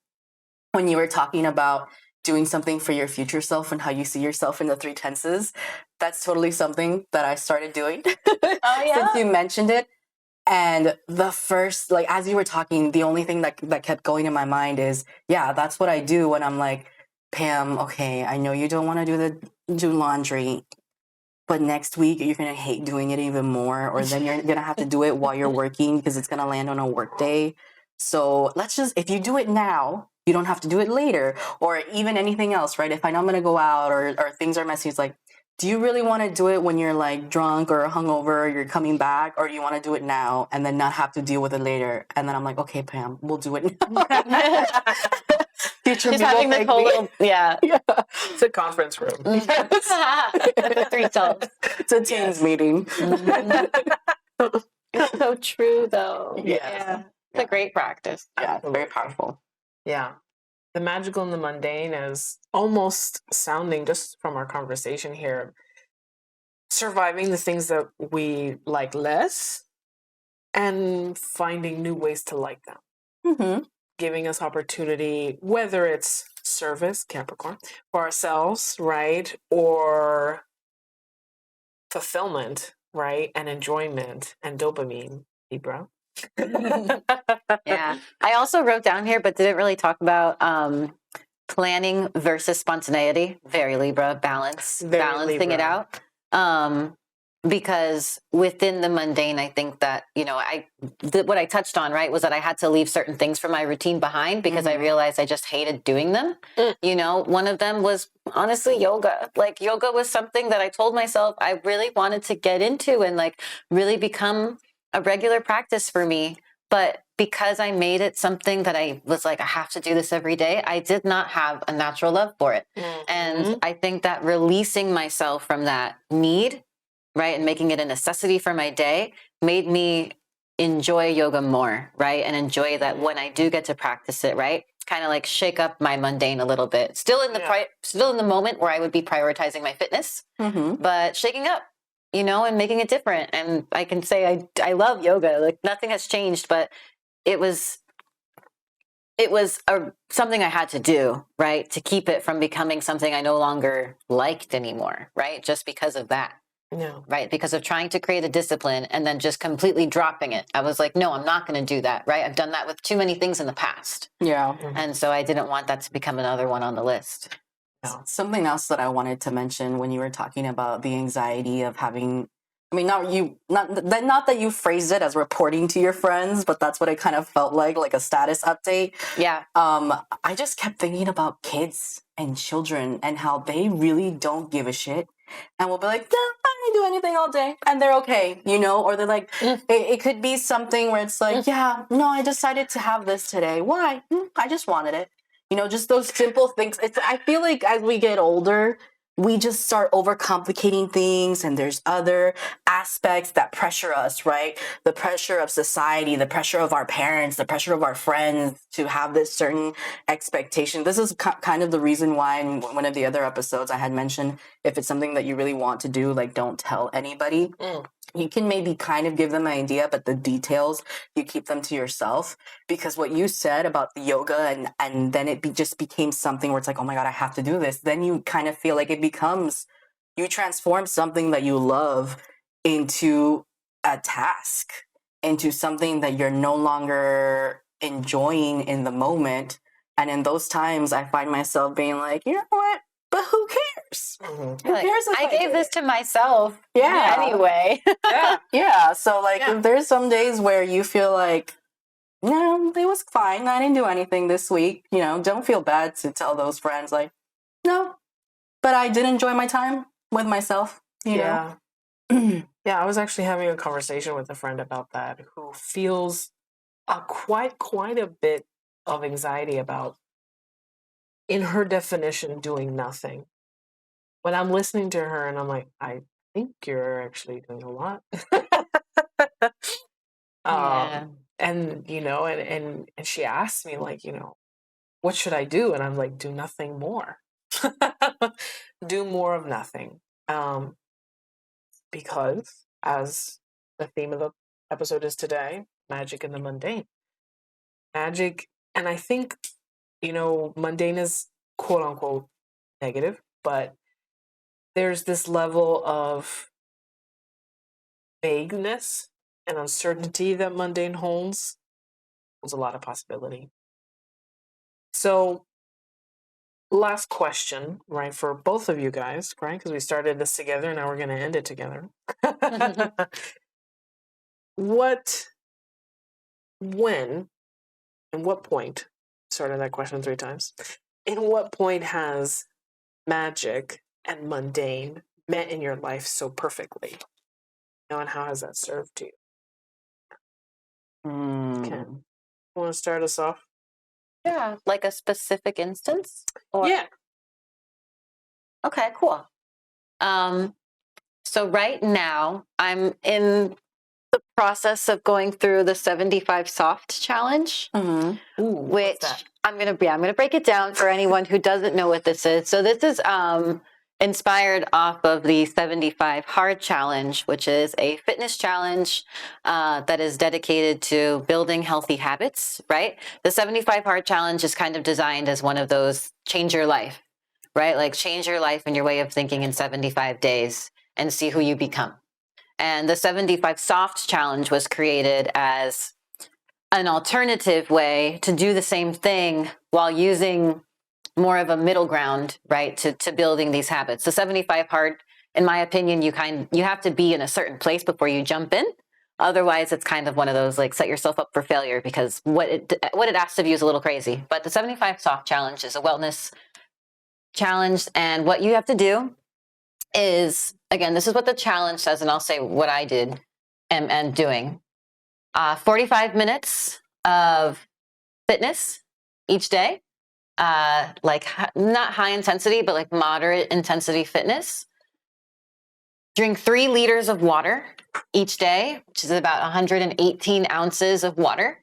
when you were talking about doing something for your future self and how you see yourself in the 3 tenses. That's totally something that I started doing. Oh, yeah? Since you mentioned it. And the first, like, as you were talking, the only thing that kept going in my mind is, yeah, that's what I do when I'm like, Pam, okay, I know you don't want to do laundry, but next week you're going to hate doing it even more, or then you're going to have to do it while you're working because it's going to land on a work day. So if you do it now, you don't have to do it later, or even anything else, right? If I know I'm going to go out or things are messy, it's like, do you really want to do it when you're like drunk or hungover, you're coming back, or do you want to do it now and then not have to deal with it later? And then I'm like, okay, Pam, we'll do it now. Future She's me will having this thank whole me. little, yeah. It's a conference room. The three selves. It's a teens meeting. It's so true, though. Yes. Yeah. It's a great practice. Yeah, it's very powerful. Yeah. The magical and the mundane is almost sounding, just from our conversation here, surviving the things that we like less and finding new ways to like them. Mm-hmm. Giving us opportunity, whether it's service, Capricorn, for ourselves, right? Or fulfillment, right? And enjoyment and dopamine, Libra. Yeah. I also wrote down here, but didn't really talk about planning versus spontaneity. Very Libra, balancing Libra. it out. Because within the mundane, I think that, what I touched on, right, was that I had to leave certain things from my routine behind because I realized I just hated doing them. One of them was honestly yoga. Like yoga was something that I told myself I really wanted to get into and like really become a regular practice for me. But because I made it something that I was like, I have to do this every day, I did not have a natural love for it. And I think that releasing myself from that need, right, and making it a necessity for my day made me enjoy yoga more, right? And enjoy that when I do get to practice it, right? Kind of like shake up my mundane a little bit. Still in the moment where I would be prioritizing my fitness, but shaking up, and making it different. And I can say I love yoga. Like nothing has changed, but it was something I had to do, right? To keep it from becoming something I no longer liked anymore, right? Just because of that. No. Right. Because of trying to create a discipline and then just completely dropping it. I was like, no, I'm not going to do that. Right. I've done that with too many things in the past. Yeah. And so I didn't want that to become another one on the list. No. Something else that I wanted to mention when you were talking about the anxiety of having, I mean, not that you phrased it as reporting to your friends, but that's what it kind of felt like a status update. Yeah. I just kept thinking about kids and children and how they really don't give a shit. And we'll be like, no, I didn't do anything all day. And they're okay, or they're like, it could be something where it's like, yeah, no, I decided to have this today. Why? I just wanted it. Just those simple things. I feel like as we get older, we just start overcomplicating things, and there's other aspects that pressure us, right? The pressure of society, the pressure of our parents, the pressure of our friends to have this certain expectation. This is kind of the reason why in one of the other episodes I had mentioned, if it's something that you really want to do, like don't tell anybody. You can maybe kind of give them an idea, but the details, you keep them to yourself. Because what you said about the yoga and then it just became something where it's like, oh my God, I have to do this. Then you kind of feel like you transform something that you love into a task, into something that you're no longer enjoying in the moment. And in those times, I find myself being like, you know what? But who cares? Who cares if I gave this to myself. Yeah. Anyway. Yeah. So if there's some days where you feel like, no, it was fine. I didn't do anything this week. Don't feel bad to tell those friends like, no, but I did enjoy my time with myself. You know? Yeah, I was actually having a conversation with a friend about that who feels quite a bit of anxiety about, in her definition, doing nothing. When I'm listening to her and I'm like, I think you're actually doing a lot. And she asked me like, what should I do? And I'm like, do nothing more. Do more of nothing. Because as the theme of the episode is today, magic in the mundane. Magic, and I think, mundane is quote unquote negative, but there's this level of vagueness and uncertainty that mundane holds. There's a lot of possibility. So, last question, right, for both of you guys, right? Because we started this together, now we're going to end it together. When, and what point, started that question 3 times, in what point has magic and mundane met in your life so perfectly? And how has that served you? Okay. Want to start us off? Yeah, like a specific instance? Or... Yeah. Okay, cool. So right now I'm in the process of going through the 75 soft challenge, which I'm gonna break it down for anyone who doesn't know what this is. So this is inspired off of the 75 hard challenge, which is a fitness challenge that is dedicated to building healthy habits, right? The 75 hard challenge is kind of designed as one of those change your life, right? Like change your life and your way of thinking in 75 days and see who you become. And the 75 soft challenge was created as an alternative way to do the same thing while using more of a middle ground, right, to building these habits. The 75 hard, in my opinion, you have to be in a certain place before you jump in. Otherwise, it's kind of one of those like set yourself up for failure, because what it asks of you is a little crazy. But the 75 soft challenge is a wellness challenge, and what you have to do is, again, this is what the challenge says, and I'll say what I did and doing. 45 minutes of fitness each day. Like not high intensity, but like moderate intensity fitness. Drink 3 liters of water each day, which is about 118 ounces of water.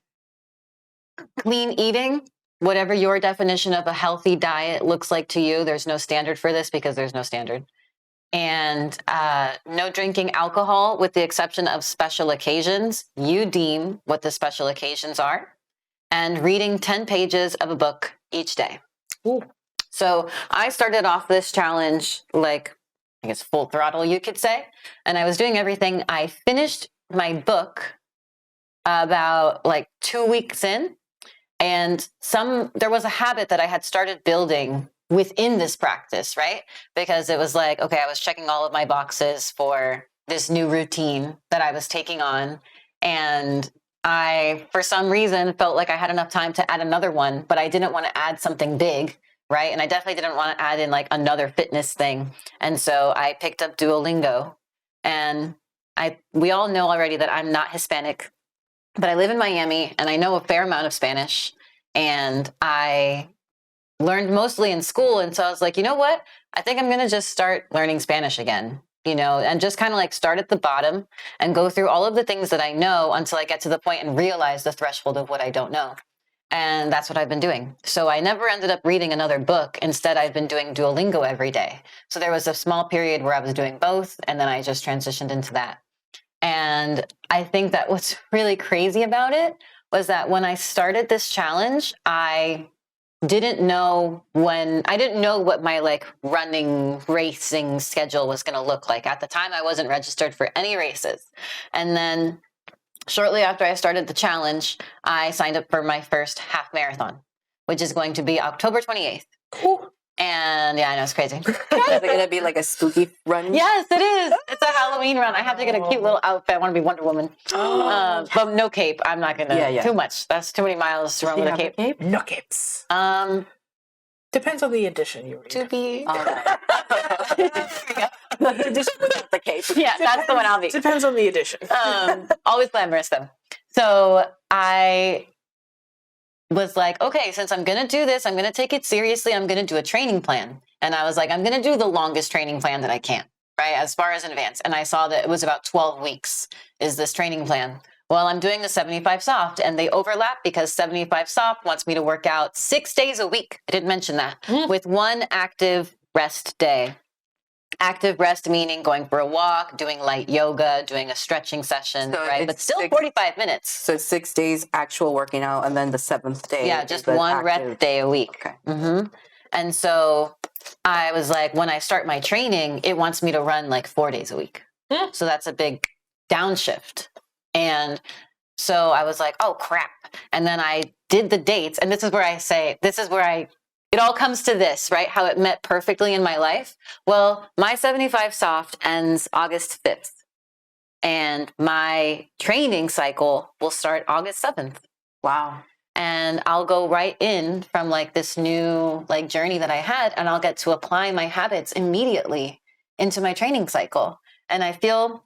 Clean eating, whatever your definition of a healthy diet looks like to you. There's no standard for this because there's no standard. And no drinking alcohol with the exception of special occasions. You deem what the special occasions are. And reading 10 pages of a book each day. Ooh. So I started off this challenge like, I guess, full throttle, you could say. And I was doing everything. I finished my book about like 2 weeks in. And there was a habit that I had started building within this practice, right? Because it was like, okay, I was checking all of my boxes for this new routine that I was taking on. And I, for some reason, felt like I had enough time to add another one, but I didn't want to add something big, right? And I definitely didn't want to add in like another fitness thing. And so I picked up Duolingo. And we all know already that I'm not Hispanic, but I live in Miami and I know a fair amount of Spanish. And I learned mostly in school. And so I was like, you know what? I think I'm going to just start learning Spanish again. And just kind of like start at the bottom and go through all of the things that I know until I get to the point and realize the threshold of what I don't know. And that's what I've been doing. So I never ended up reading another book. Instead, I've been doing Duolingo every day. So there was a small period where I was doing both, and then I just transitioned into that. And I think that what's really crazy about it was that when I started this challenge, I didn't know what my like racing schedule was going to look like. At the time, I wasn't registered for any races. And then shortly after I started the challenge, I signed up for my first half marathon, which is going to be October 28th. Cool. And yeah, I know, it's crazy. Is it going to be like a spooky run? Yes, it is. It's a Halloween run. I have to get a cute little outfit. I want to be Wonder Woman. But no cape. I'm not going to. Too much. That's too many miles to run with a cape. No capes. Depends on the edition you read. To be. The edition without the cape. Yeah, that's the one I'll be. Depends on the edition. Always glamorous, though. So I was like, okay, since I'm going to do this, I'm going to take it seriously. I'm going to do a training plan. And I was like, I'm going to do the longest training plan that I can, right? As far as in advance. And I saw that it was about 12 weeks is this training plan. Well, I'm doing the 75 soft and they overlap because 75 soft wants me to work out 6 days a week. I didn't mention that. With 1 active rest day. Active rest meaning going for a walk, doing light yoga, doing a stretching session, So right? But still 45 minutes. So it's 6 days actual working out, and then the 7th day. Yeah, just 1 rest day a week. Okay. Mm-hmm. And so I was like, when I start my training, it wants me to run like 4 days a week. So that's a big downshift. And so I was like, oh, crap. And then I did the dates. And this is where it all comes to this, right? How it met perfectly in my life. Well, my 75 soft ends August 5th. And my training cycle will start August 7th. Wow. And I'll go right in from like this new like journey that I had, and I'll get to apply my habits immediately. into my training cycle. And I feel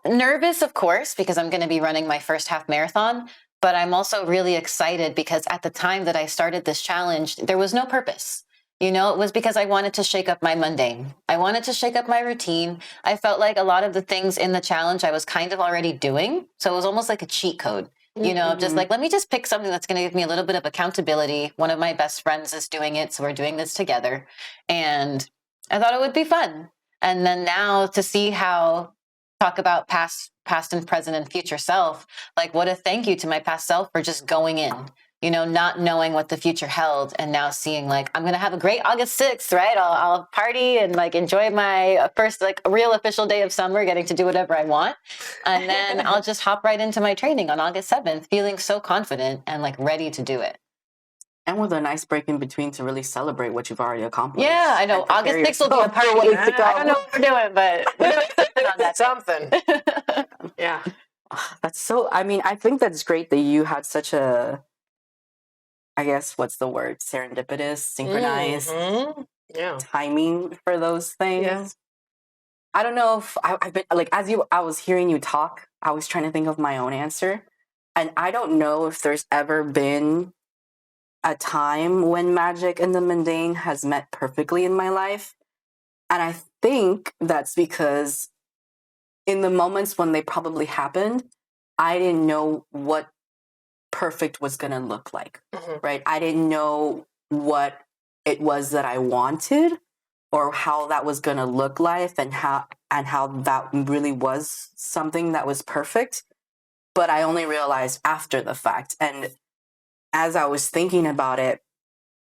nervous, of course, because I'm going to be running my first half marathon, but I'm also really excited because at the time that I started this challenge, there was no purpose. You know, it was because I wanted to shake up my mundane. I wanted to shake up my routine. I felt like a lot of the things in the challenge I was kind of already doing. So it was almost like a cheat code, you know, just like, let me just pick something that's going to give me a little bit of accountability. One of my best friends is doing it, so we're doing this together. And I thought it would be fun. And then now to see how, talk about past and present and future self, like what a thank you to my past self for just going in, you know, not knowing what the future held, and now seeing like, I'm going to have a great August 6th, right? I'll party and like enjoy my first like real official day of summer, getting to do whatever I want. And then I'll just hop right into my training on August 7th, feeling so confident and like ready to do it. And with a nice break in between to really celebrate what you've already accomplished. Yeah, I know. August 6th will be a party. I don't know what we're doing, but we're doing something on that. Something. Yeah. That's so, I mean, I think that's great that you had such a, I guess, what's the word? Serendipitous, synchronized timing for those things. Yeah. I don't know if I've been, like, I was hearing you talk, I was trying to think of my own answer. And I don't know if there's ever been a time when magic and the mundane has met perfectly in my life. And I think that's because in the moments when they probably happened, I didn't know what perfect was going to look like, right? I didn't know what it was that I wanted or how that was going to look like and how that really was something that was perfect. But I only realized after the fact. And as I was thinking about it,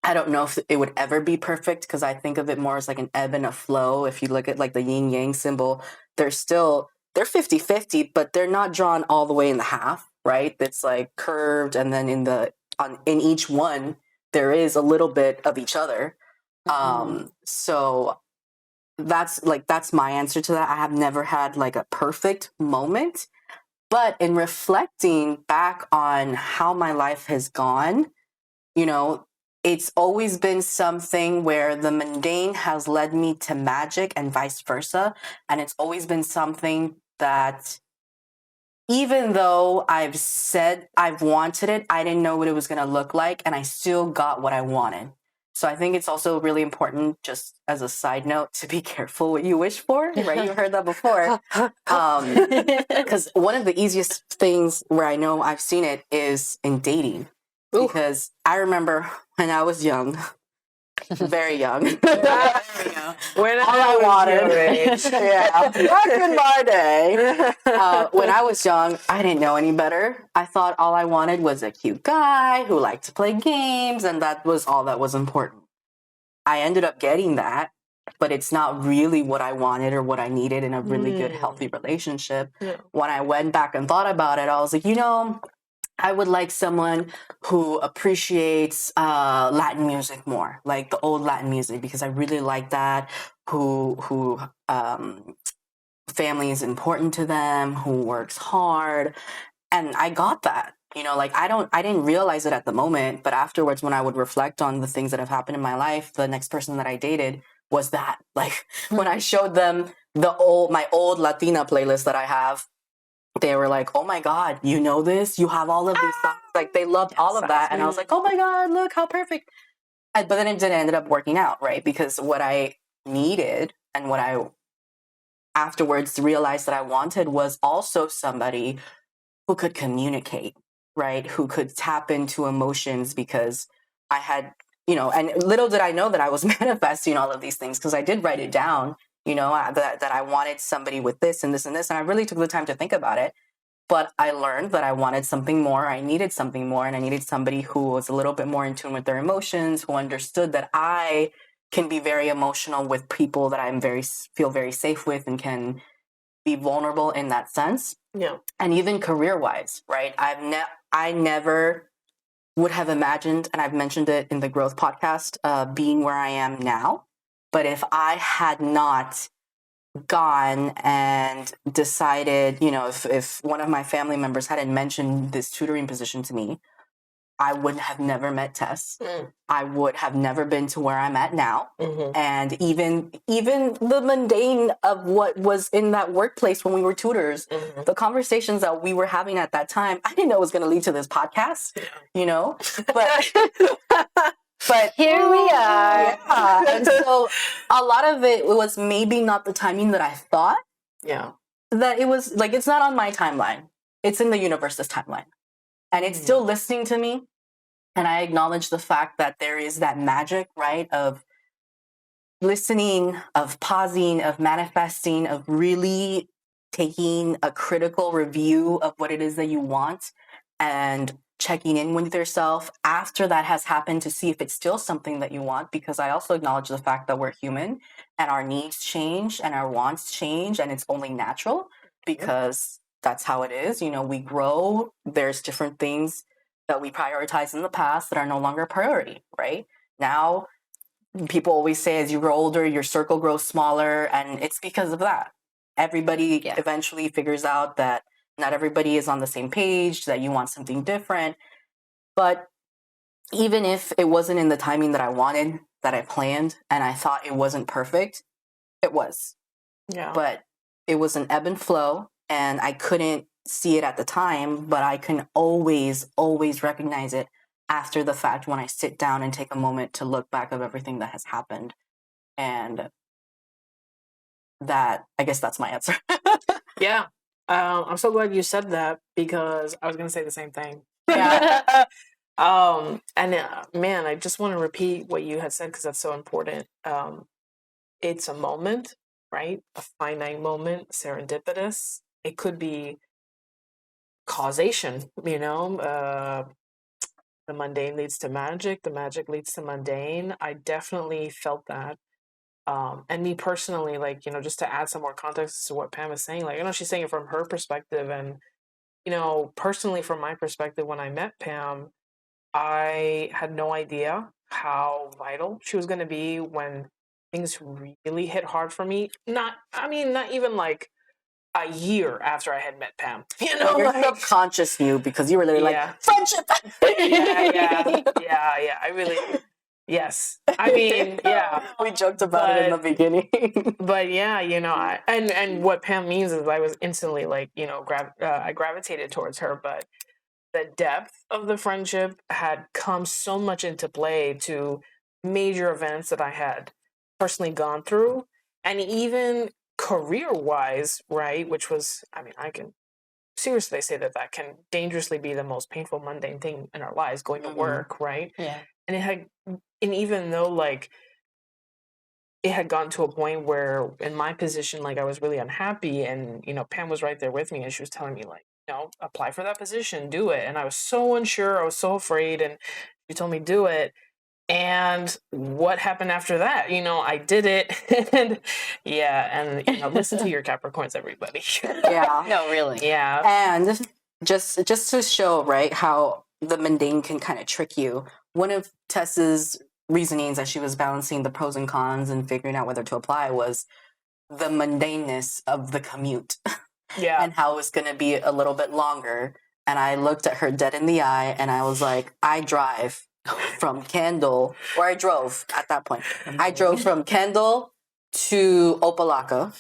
I don't know if it would ever be perfect because I think of it more as like an ebb and a flow. If you look at like the yin yang symbol, they're 50-50, but they're not drawn all the way in the half, right? It's like curved, and then in each one there is a little bit of each other. So that's my answer to that. I have never had like a perfect moment. But in reflecting back on how my life has gone, you know, it's always been something where the mundane has led me to magic and vice versa. And it's always been something that even though I've said I've wanted it, I didn't know what it was going to look like. And I still got what I wanted. So I think it's also really important, just as a side note, to be careful what you wish for, right? You heard that before. Because one of the easiest things where I know I've seen it is in dating. Ooh. Because I remember when I was young, very young. When I wanted, back in my day, when I was young, I didn't know any better. I thought all I wanted was a cute guy who liked to play games, and that was all that was important. I ended up getting that, but it's not really what I wanted or what I needed in a really good, healthy relationship. Yeah. When I went back and thought about it, I was like, I would like someone who appreciates Latin music more, like the old Latin music, because I really like that. Who family is important to them, who works hard, and I got that. I didn't realize it at the moment, but afterwards, when I would reflect on the things that have happened in my life, the next person that I dated was that. Like when I showed them my old Latina playlist that I have. They were like, oh my God, you know this? You have all of these songs. Like they loved all of that. And I was like, oh my God, look how perfect. But then it didn't end up working out, right? Because what I needed and what I afterwards realized that I wanted was also somebody who could communicate, right? Who could tap into emotions, because I had, and little did I know that I was manifesting all of these things because I did write it down. That I wanted somebody with this and this and this. And I really took the time to think about it. But I learned that I wanted something more. I needed something more. And I needed somebody who was a little bit more in tune with their emotions, who understood that I can be very emotional with people that I feel very safe with and can be vulnerable in that sense. Yeah. And even career-wise, right? I never would have imagined, and I've mentioned it in the Growth podcast, being where I am now. But if I had not gone and decided, if one of my family members hadn't mentioned this tutoring position to me, I would have never met Tess. Mm. I would have never been to where I'm at now. Mm-hmm. And even the mundane of what was in that workplace when we were tutors, Mm-hmm. the conversations that we were having at that time, I didn't know it was going to lead to this podcast, you know, but Here we are. yeah. And so a lot of it was maybe not the timing that I thought. Yeah. That it was like, it's not on my timeline. It's in the universe's timeline. And it's still listening to me. And I acknowledge the fact that there is that magic, right, of listening, of pausing, of manifesting, of really taking a critical review of what it is that you want and checking in with yourself after that has happened to see if it's still something that you want. Because I also acknowledge the fact that we're human and our needs change and our wants change, and it's only natural because that's how it is. You know, we grow, there's different things that we prioritized in the past that are no longer a priority, right? Now, people always say as you grow older, your circle grows smaller, and it's because of that. Everybody eventually figures out that not everybody is on the same page, that you want something different. But even if it wasn't in the timing that I wanted, that I planned, and I thought it wasn't perfect, it was. Yeah. But it was an ebb and flow, and I couldn't see it at the time, but I can always recognize it after the fact when I sit down and take a moment to look back of everything that has happened. And that, I guess that's my answer. Yeah. I'm so glad you said that because I was going to say the same thing. Yeah. Man, I just want to repeat what you had said because that's so important. It's a moment, right? A finite moment, serendipitous. It could be causation, you know, the mundane leads to magic, the magic leads to mundane. I definitely felt that. And me personally, like, you know, just to add some more context to what Pam is saying, like, you know, she's saying it from her perspective. And, you know, personally, from my perspective, when I met Pam, I had no idea how vital she was going to be when things really hit hard for me. Not even like a year after I had met Pam. You know, Your like, subconscious knew because you were literally Yeah. like, friendship. yeah. I really, yes. I mean, yeah. We joked about it in the beginning. But yeah, you know, and what Pam means is I was instantly like, you know, I gravitated towards her, but the depth of the friendship had come so much into play to major events that I had personally gone through, and even career-wise, right? Which was, I mean, I can seriously say that can dangerously be the most painful, mundane thing in our lives, going to work, right? Yeah. And even though like it had gotten to a point where in my position, like I was really unhappy, and, you know, Pam was right there with me and she was telling me like, you know, apply for that position, do it. And I was so unsure, I was so afraid, and she told me do it. And what happened after that? You know, I did it. And and you know, listen to your Capricorns, everybody. Yeah. No, really. Yeah. And just to show, right, how the mundane can kind of trick you. One of Tess's reasonings as she was balancing the pros and cons and figuring out whether to apply was the mundaneness of the commute. Yeah. And how it was going to be a little bit longer. And I looked at her dead in the eye and I was like, I drive from Kendall, or I drove at that point. I drove from Kendall to Opalaka,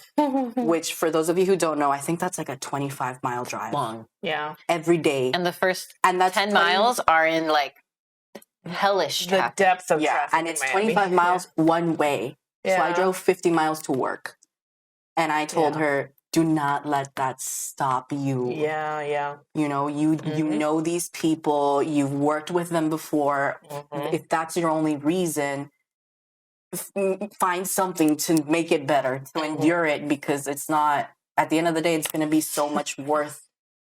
which for those of you who don't know, I think that's like a 25-mile drive. Long. Yeah. Every day. And the first And that's 10 miles are in like hellish The traffic. depth of Yeah, traffic. and in it's Miami. 25 miles one way. So I Yeah. drove 50 miles to work. And I told Yeah. her, do not let that stop you. Yeah. You know, you know these people, you've worked with them before. Mhm. If that's your only reason, find something to make it better, to endure it, because it's not, at the end of the day, it's going to be so much worth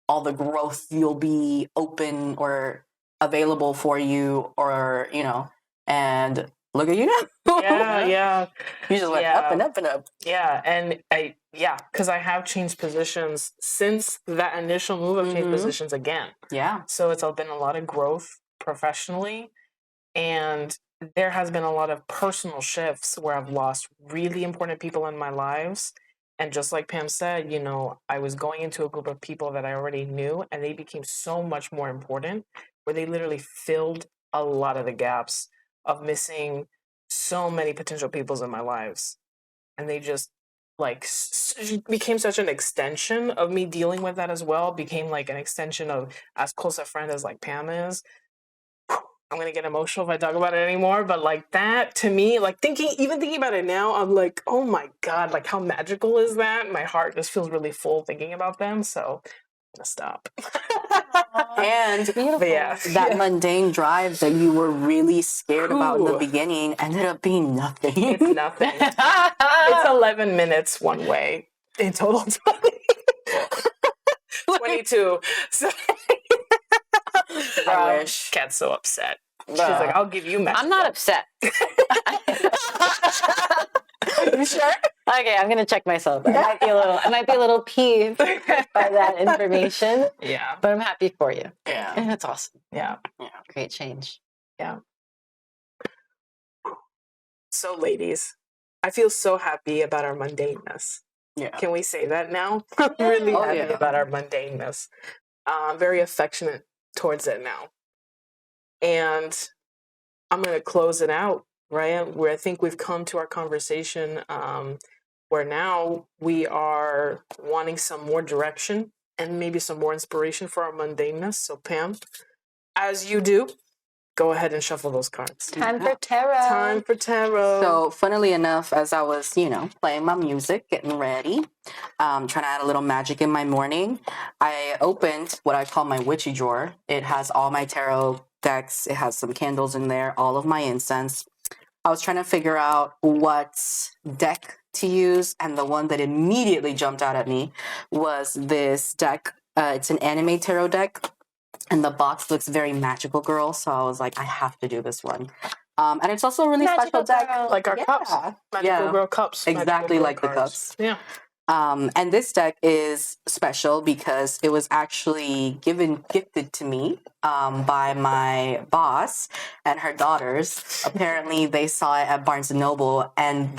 all the growth you'll be open or available for you, or, you know, and look at you now. Yeah. You just went up and up and up. Yeah, and because I have changed positions since that initial move. I've changed positions again. Yeah. So it's been a lot of growth professionally, and there has been a lot of personal shifts where I've lost really important people in my lives. And just like Pam said, you know, I was going into a group of people that I already knew, and they became so much more important, where they literally filled a lot of the gaps of missing so many potential peoples in my lives. And they just like became such an extension of me dealing with that as well, became like an extension of as close a friend as like Pam is. I'm gonna get emotional if I talk about it anymore, but like that to me, like even thinking about it now, I'm like, oh my God, like how magical is that? My heart just feels really full thinking about them. So I'm gonna stop. And that mundane drive that you were really scared about in the beginning ended up being nothing. It's nothing. It's 11 minutes one way in total. 22. So I wish. Kat's so upset. She's like, I'll give you magic. I'm not upset. You sure? Okay, I'm gonna check myself. I might be a little peeved by that information. Yeah. But I'm happy for you. Yeah. That's awesome. Yeah. Great change. Yeah. So, ladies, I feel so happy about our mundaneness. Yeah. Can we say that now? I'm really Oh, happy yeah. about our mundaneness. I'm very affectionate towards it now. And I'm going to close it out, right? Where I think we've come to our conversation where now we are wanting some more direction and maybe some more inspiration for our mundaneness. So, Pam, as you do, go ahead and shuffle those cards. Time for tarot. Time for tarot. So, funnily enough, as I was, playing my music, getting ready, trying to add a little magic in my morning, I opened what I call my witchy drawer. It has all my tarot decks. It has some candles in there, all of my incense. I was trying to figure out what deck to use, and the one that immediately jumped out at me was this deck. It's an anime tarot deck. And the box looks very magical, girl. So I was like, I have to do this one. And it's also a really Magical special deck. girl. like our cups. Magical Girl cups. Exactly Magical like Girl the cards. cups. Yeah. And this deck is special because it was actually gifted to me by my boss and her daughters. Apparently, they saw it at Barnes and Noble, and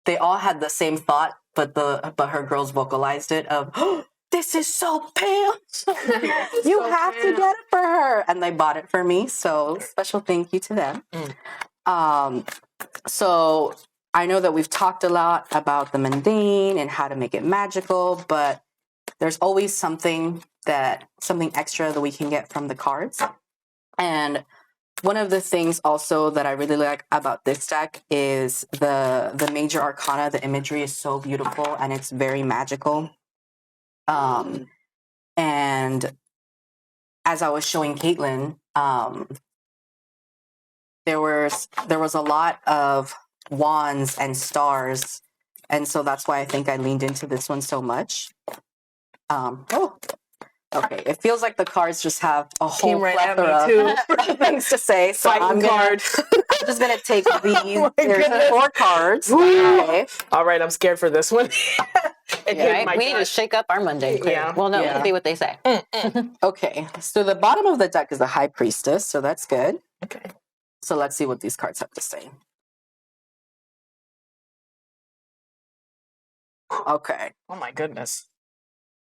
they all had the same thought, but her girls vocalized it of, oh, this is so Pam. You have to get it for her. And they bought it for me. So special thank you to them. So I know that we've talked a lot about the mundane and how to make it magical, but there's always something extra that we can get from the cards. And one of the things also that I really like about this deck is the major arcana. The imagery is so beautiful and it's very magical. And as I was showing Caitlin, there was a lot of wands and stars, and so that's why I think I leaned into this one so much. Okay, it feels like the cards just have a whole Came right at me, plethora too. of things to say. So I'm just gonna take these. There's 4 cards. Okay. All right, I'm scared for this one. We need to shake up our Monday. Yeah. Well, no, we'll see what they say. Okay, so the bottom of the deck is the High Priestess, so that's good. Okay. So let's see what these cards have to say. Okay. Oh my goodness.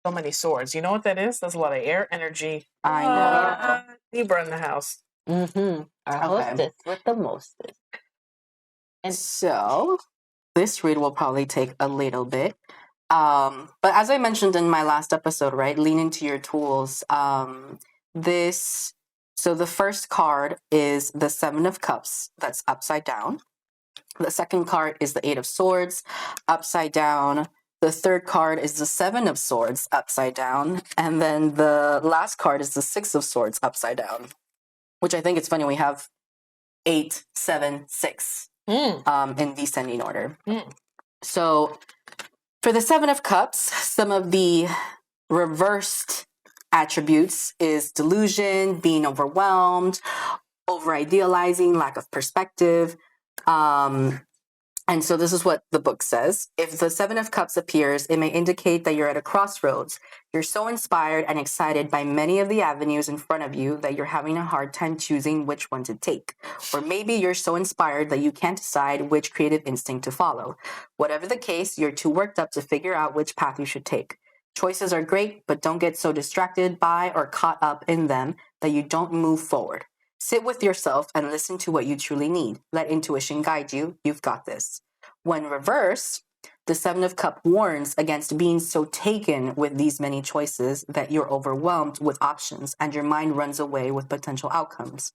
So many swords. You know what that is? That's a lot of air energy. I know. Libra in the house. Mm-hmm. Our hostess with the mostest. And so this read will probably take a little bit. But as I mentioned in my last episode, right, lean into your tools. So the first card is the 7 of Cups that's upside down. The second card is the 8 of Swords upside down. The third card is the 7 of Swords upside down. And then the last card is the 6 of Swords upside down, which I think it's funny. We have 8, 7, 6 in descending order. So for the 7 of Cups, some of the reversed attributes is delusion, being overwhelmed, over-idealizing, lack of perspective. And so this is what the book says. If the 7 of Cups appears, it may indicate that you're at a crossroads. You're so inspired and excited by many of the avenues in front of you that you're having a hard time choosing which one to take. Or maybe you're so inspired that you can't decide which creative instinct to follow. Whatever the case, you're too worked up to figure out which path you should take. Choices are great, but don't get so distracted by or caught up in them that you don't move forward. Sit with yourself and listen to what you truly need. Let intuition guide you. You've got this. When reversed, the Seven of Cups warns against being so taken with these many choices that you're overwhelmed with options and your mind runs away with potential outcomes.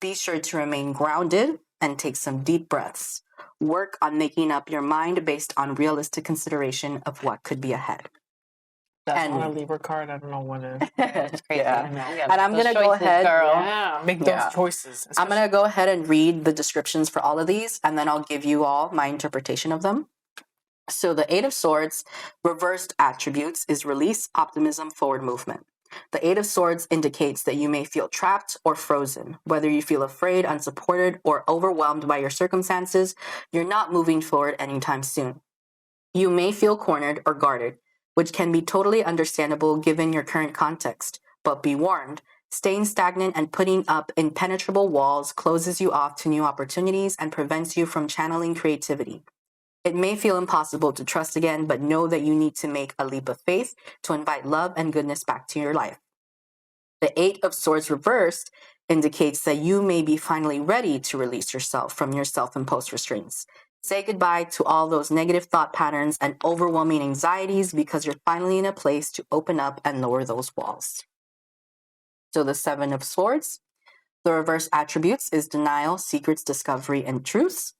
Be sure to remain grounded and take some deep breaths. Work on making up your mind based on realistic consideration of what could be ahead. That's on a Libra card. I don't know what it is. It's crazy. Yeah. And I'm going to go ahead. Girl. Yeah, make those choices. I'm going to go ahead and read the descriptions for all of these, and then I'll give you all my interpretation of them. So the Eight of Swords, reversed attributes, is release, optimism, forward movement. The Eight of Swords indicates that you may feel trapped or frozen. Whether you feel afraid, unsupported, or overwhelmed by your circumstances, you're not moving forward anytime soon. You may feel cornered or guarded, which can be totally understandable given your current context. But be warned, staying stagnant and putting up impenetrable walls closes you off to new opportunities and prevents you from channeling creativity. It may feel impossible to trust again, but know that you need to make a leap of faith to invite love and goodness back to your life. The Eight of Swords reversed indicates that you may be finally ready to release yourself from your self-imposed restraints. Say goodbye to all those negative thought patterns and overwhelming anxieties because you're finally in a place to open up and lower those walls. So the Seven of Swords, the reverse attributes is denial, secrets, discovery, and truths.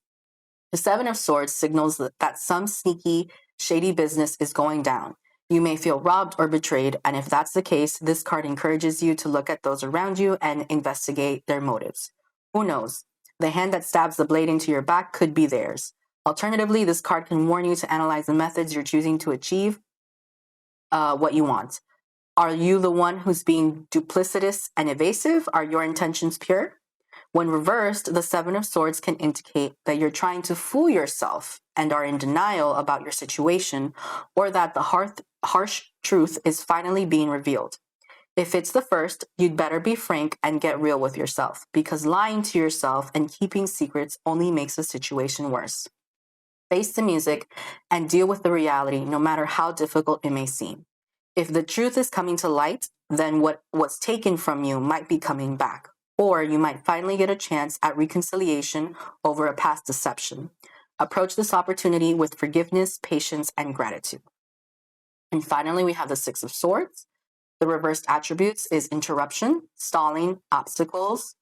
The Seven of Swords signals that some sneaky, shady business is going down. You may feel robbed or betrayed, and if that's the case, this card encourages you to look at those around you and investigate their motives. Who knows? The hand that stabs the blade into your back could be theirs. Alternatively, this card can warn you to analyze the methods you're choosing to achieve what you want. Are you the one who's being duplicitous and evasive? Are your intentions pure? When reversed, the Seven of Swords can indicate that you're trying to fool yourself and are in denial about your situation, or that the harsh truth is finally being revealed. If it's the first, you'd better be frank and get real with yourself, because lying to yourself and keeping secrets only makes the situation worse. Face the music and deal with the reality, no matter how difficult it may seem. If the truth is coming to light, then what was taken from you might be coming back. Or you might finally get a chance at reconciliation over a past deception. Approach this opportunity with forgiveness, patience, and gratitude. And finally, we have the Six of Swords. The reversed attributes is interruption, stalling, obstacles.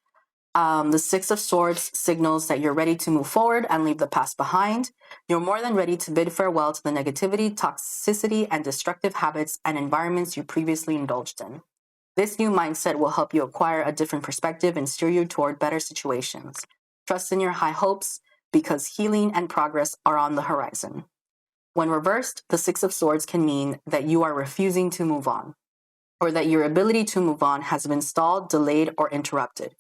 The Six of Swords signals that you're ready to move forward and leave the past behind. You're more than ready to bid farewell to the negativity, toxicity, and destructive habits and environments you previously indulged in. This new mindset will help you acquire a different perspective and steer you toward better situations. Trust in your high hopes because healing and progress are on the horizon. When reversed, the Six of Swords can mean that you are refusing to move on, or that your ability to move on has been stalled, delayed, or interrupted.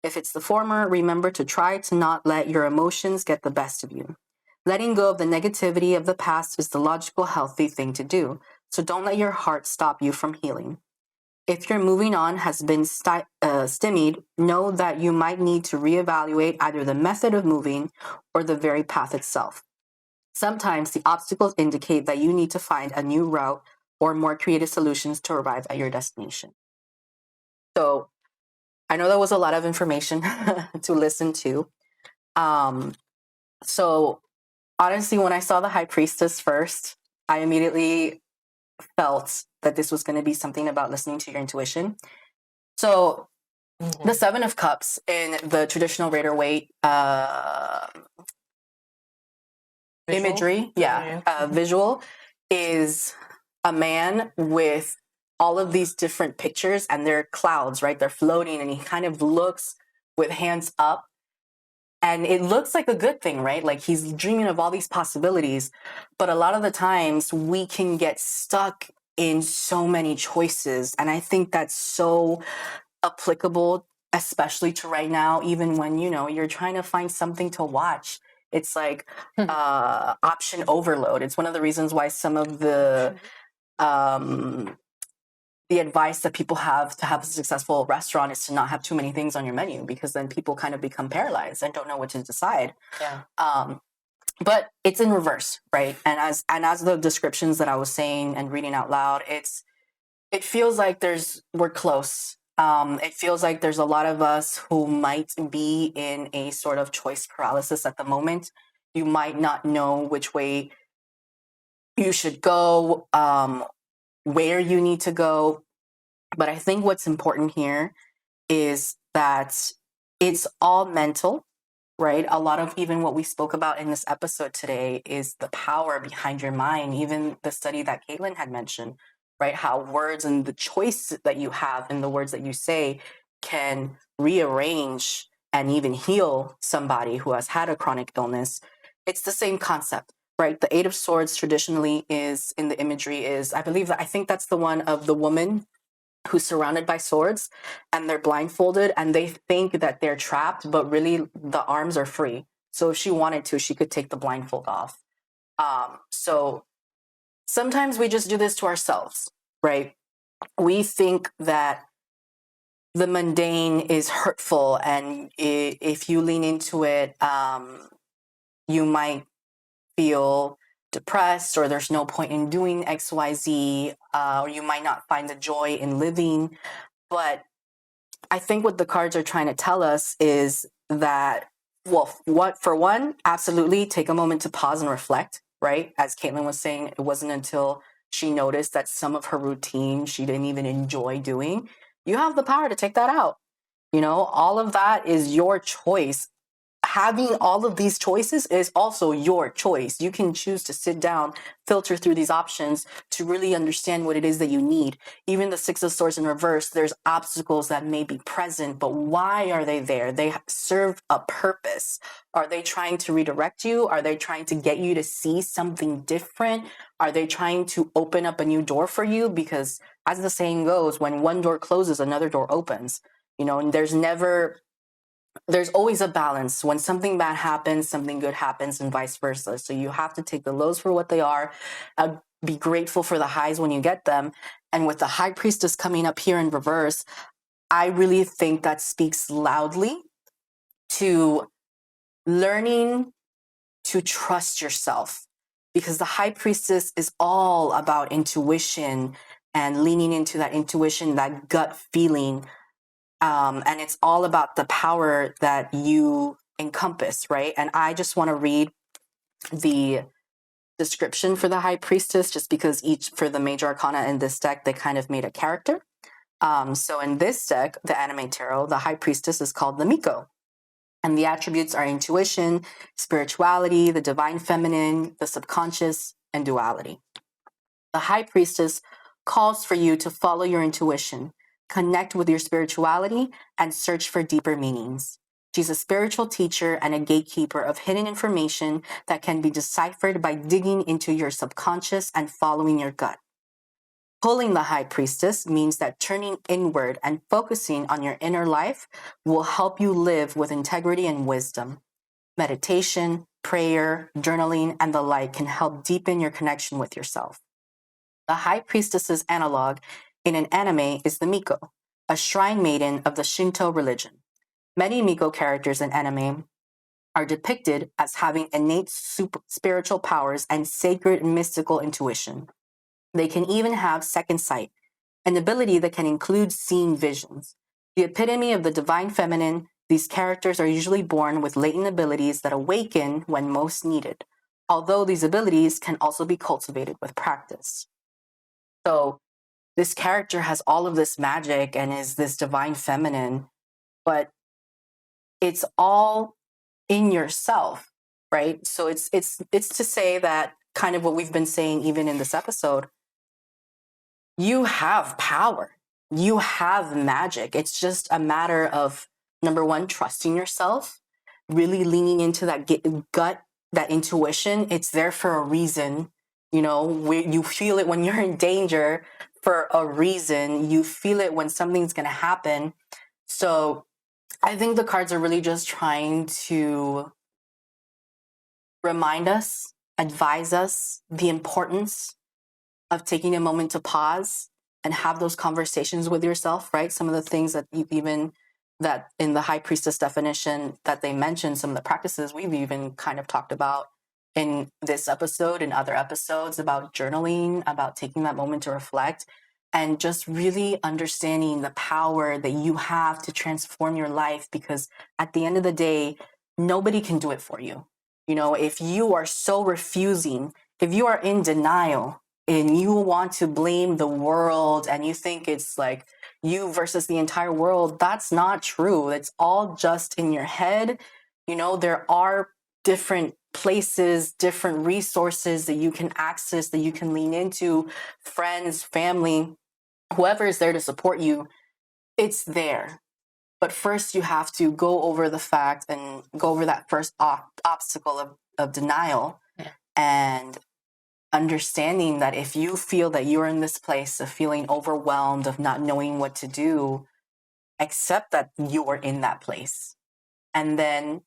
If it's the former, remember to try to not let your emotions get the best of you. Letting go of the negativity of the past is the logical, healthy thing to do, so don't let your heart stop you from healing. If your moving on has been stymied, know that you might need to reevaluate either the method of moving or the very path itself. Sometimes the obstacles indicate that you need to find a new route or more creative solutions to arrive at your destination. So I know that was a lot of information to listen to. So honestly, when I saw the High Priestess first, I immediately felt that this was going to be something about listening to your intuition. So the Seven of Cups in the traditional Rider-Waite imagery, visual, is a man with all of these different pictures, and they're clouds, right? They're floating, and he kind of looks with hands up, and it looks like a good thing, right? Like he's dreaming of all these possibilities, but a lot of the times we can get stuck in so many choices, and I think that's so applicable, especially to right now, even when, you know, you're trying to find something to watch. It's like option overload. It's one of the reasons why some of the advice that people have to have a successful restaurant is to not have too many things on your menu, because then people kind of become paralyzed and don't know what to decide. Yeah. But it's in reverse, right? And as the descriptions that I was saying and reading out loud, it feels like we're close. It feels like there's a lot of us who might be in a sort of choice paralysis at the moment. You might not know which way you should go, where you need to go. But I think what's important here is that it's all mental, right? A lot of even what we spoke about in this episode today is the power behind your mind. Even the study that Caitlin had mentioned, right? How words and the choice that you have and the words that you say can rearrange and even heal somebody who has had a chronic illness. It's the same concept, right? The Eight of Swords traditionally is in the imagery is, I think that's the one of the woman who's surrounded by swords and they're blindfolded and they think that they're trapped, but really the arms are free. So if she wanted to, she could take the blindfold off. So sometimes we just do this to ourselves, right? We think that the mundane is hurtful, and if you lean into it, you might feel depressed, or there's no point in doing XYZ, or you might not find the joy in living. But I think what the cards are trying to tell us is that, well, for one, absolutely take a moment to pause and reflect, right? As Caitlin was saying, it wasn't until she noticed that some of her routine she didn't even enjoy doing. You have the power to take that out. You know, all of that is your choice. Having all of these choices is also your choice. You can choose to sit down, filter through these options to really understand what it is that you need. Even the Six of Swords in reverse, there's obstacles that may be present, but why are they there? They serve a purpose. Are they trying to redirect you? Are they trying to get you to see something different? Are they trying to open up a new door for you? Because as the saying goes, when one door closes, another door opens. You know, and there's always a balance. When something bad happens, something good happens, and vice versa. So you have to take the lows for what they are, be grateful for the highs when you get them. And with the High Priestess coming up here in reverse, I really think that speaks loudly to learning to trust yourself, because the High Priestess is all about intuition and leaning into that intuition, that gut feeling. And it's all about the power that you encompass, right? And I just want to read the description for the High Priestess, just because for the major arcana in this deck, they kind of made a character. So in this deck, the Anime Tarot, the High Priestess is called the Miko. And the attributes are intuition, spirituality, the divine feminine, the subconscious, and duality. The High Priestess calls for you to follow your intuition, connect with your spirituality, and search for deeper meanings. She's a spiritual teacher and a gatekeeper of hidden information that can be deciphered by digging into your subconscious and following your gut. Pulling the High Priestess means that turning inward and focusing on your inner life will help you live with integrity and wisdom. Meditation, prayer, journaling, and the like can help deepen your connection with yourself. The High Priestess's analog in an anime is the Miko, a shrine maiden of the Shinto religion. Many Miko characters in anime are depicted as having innate spiritual powers and sacred mystical intuition. They can even have second sight, an ability that can include seeing visions. The epitome of the divine feminine, these characters are usually born with latent abilities that awaken when most needed, although these abilities can also be cultivated with practice. So this character has all of this magic and is this divine feminine, but it's all in yourself, right? So it's to say that, kind of what we've been saying even in this episode, you have power, you have magic. It's just a matter of, number one, trusting yourself, really leaning into that gut, that intuition. It's there for a reason. You know, you feel it when you're in danger for a reason. You feel it when something's going to happen. So I think the cards are really just trying to remind us, advise us the importance of taking a moment to pause and have those conversations with yourself, right? Some of the things that that in the High Priestess definition that they mentioned, some of the practices we've even kind of talked about in this episode and other episodes, about journaling, about taking that moment to reflect. and just really understanding the power that you have to transform your life, because at the end of the day, nobody can do it for you. You know, if you are so refusing, if you are in denial and you want to blame the world and you think it's like you versus the entire world, that's not true. It's all just in your head. You know, there are different places, different resources that you can access, that you can lean into, friends, family, whoever is there to support you, it's there. But first you have to go over the fact and go over that first obstacle of denial. Yeah. And understanding that if you feel that you're in this place of feeling overwhelmed, of not knowing what to do, accept that you are in that place. And then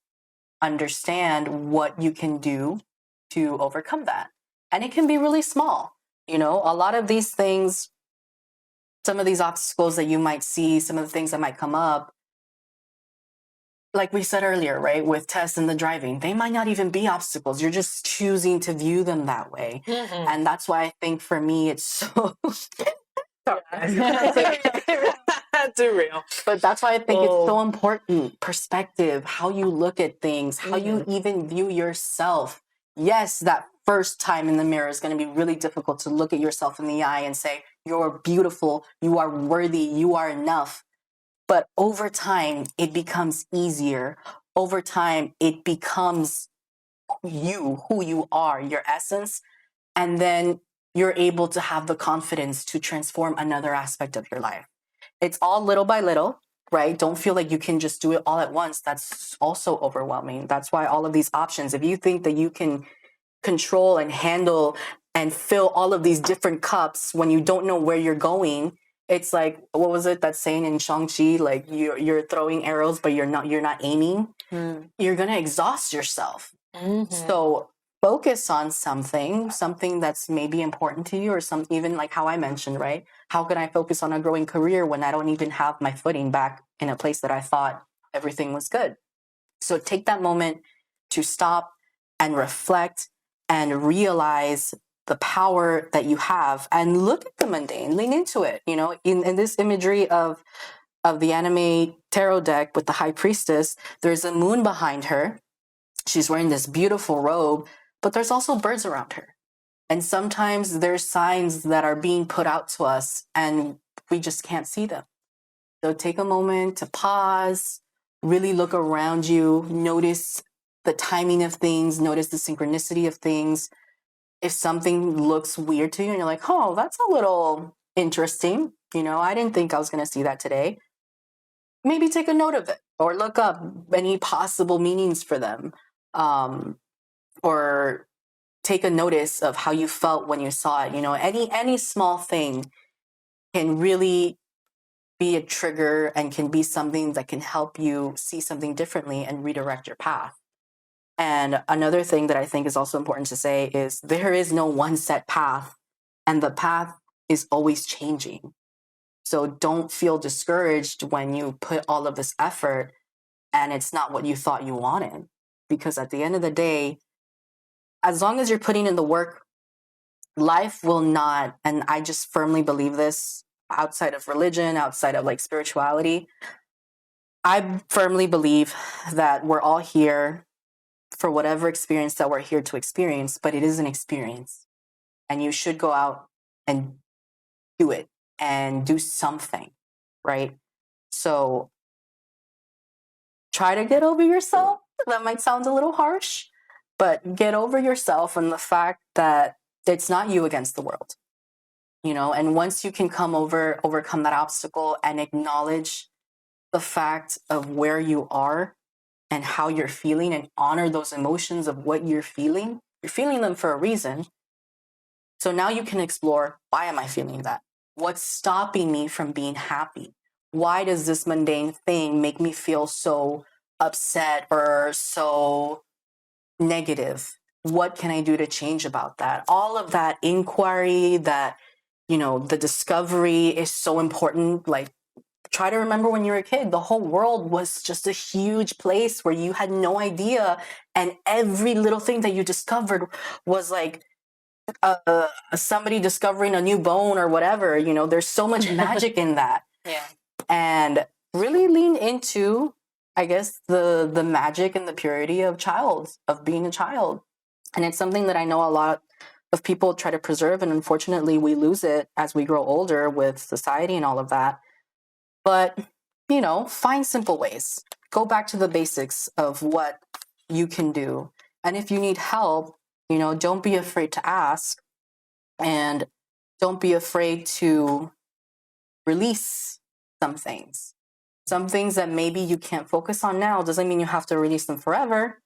understand what you can do to overcome that. And it can be really small. You know, a lot of these things, some of these obstacles that you might see, some of the things that might come up, like we said earlier, right, with tests and the driving, they might not even be obstacles. You're just choosing to view them that way. And that's why I think for me, it's so... Too real. But that's why I think it's so important. Perspective, how you look at things, how you even view yourself. Yes, that first time in the mirror is going to be really difficult to look at yourself in the eye and say, you're beautiful, you are worthy, you are enough. But over time, it becomes easier. Over time, it becomes you, who you are, your essence. And then you're able to have the confidence to transform another aspect of your life. It's all little by little, right? Don't feel like you can just do it all at once. That's also overwhelming. That's why all of these options, if you think that you can control and handle and fill all of these different cups when you don't know where you're going, it's like, what was it that saying in Shang-Chi? Like you're throwing arrows, but you're not aiming. You're going to exhaust yourself. So focus on something that's maybe important to you, or some, even like how I mentioned, right? How can I focus on a growing career when I don't even have my footing back in a place that I thought everything was good? So take that moment to stop and reflect and realize the power that you have, and look at the mundane, lean into it. You know, in this imagery of the anime tarot deck with the high priestess, there's a moon behind her. She's wearing this beautiful robe, but there's also birds around her. And sometimes there's signs that are being put out to us and we just can't see them. So take a moment to pause, really look around you, notice the timing of things, notice the synchronicity of things. If something looks weird to you and you're like, oh, that's a little interesting, you know, I didn't think I was going to see that today, maybe take a note of it or look up any possible meanings for them. Or take a notice of how you felt when you saw it. You know, any small thing can really be a trigger and can be something that can help you see something differently and redirect your path. And another thing that I think is also important to say is there is no one set path, and the path is always changing. So don't feel discouraged when you put all of this effort and it's not what you thought you wanted. Because at the end of the day, as long as you're putting in the work, life will not, and I just firmly believe this, outside of religion, outside of like spirituality, I firmly believe that we're all here for whatever experience that we're here to experience, but it is an experience. And you should go out and do it and do something, right? So try to get over yourself. That might sound a little harsh, but get over yourself and the fact that it's not you against the world, you know? And once you can overcome that obstacle and acknowledge the fact of where you are and how you're feeling and honor those emotions of what you're feeling them for a reason. So now you can explore, why am I feeling that? What's stopping me from being happy? Why does this mundane thing make me feel so upset or so negative? What can I do to change about that? All of that inquiry, that, you know, the discovery is so important. Like, try to remember when you were a kid, the whole world was just a huge place where you had no idea. And every little thing that you discovered was like somebody discovering a new bone or whatever. You know, there's so much magic in that. Yeah. And really lean into, I guess, the magic and the purity of being a child. And it's something that I know a lot of people try to preserve, and unfortunately we lose it as we grow older with society and all of that. But, you know, find simple ways. Go back to the basics of what you can do. And if you need help, you know, don't be afraid to ask, and don't be afraid to release some things. Some things that maybe you can't focus on now doesn't mean you have to release them forever.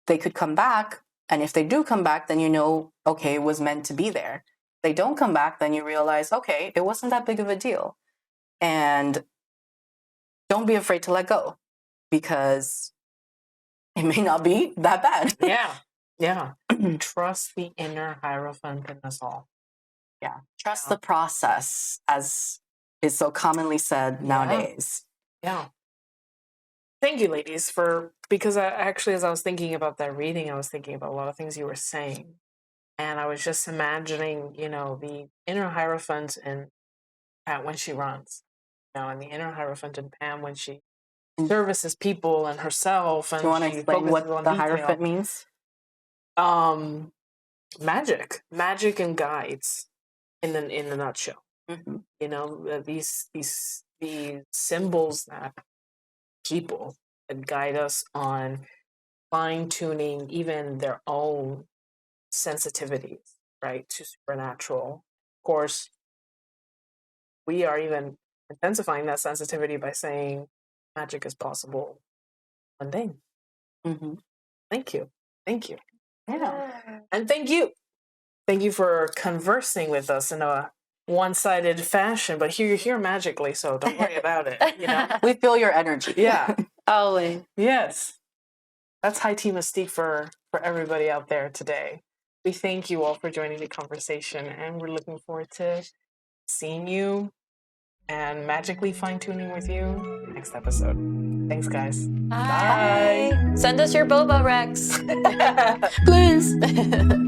They could come back. And if they do come back, then you know, okay, it was meant to be there. If they don't come back, then you realize, okay, it wasn't that big of a deal. And don't be afraid to let go, because it may not be that bad. Yeah. Trust the inner Hierophant in us all. Yeah. Trust the process, as is so commonly said nowadays. Yeah. Thank you, ladies, because as I was thinking about that reading, I was thinking about a lot of things you were saying. And I was just imagining, you know, the inner Hierophant in Pat when she runs, you know, and the inner Hierophant in Pam when she services people and herself. And do you want to explain what the Hierophant means? Magic and guides in a nutshell. Mm-hmm. You know, these symbols that people that guide us on fine-tuning even their own sensitivities, right, to supernatural. Of course, we are even intensifying that sensitivity by saying magic is possible. Mundane. Mm-hmm. Thank you. Yeah. And thank you for conversing with us in a one-sided fashion, but you're here magically, so don't worry about it. You know, We feel your energy. yeah, Always. yes. That's high Tea Mystique for everybody out there today. We thank you all for joining the conversation, and we're looking forward to seeing you and magically fine-tuning with you next episode. Thanks, guys. Bye. Send us your boba Rex. Please.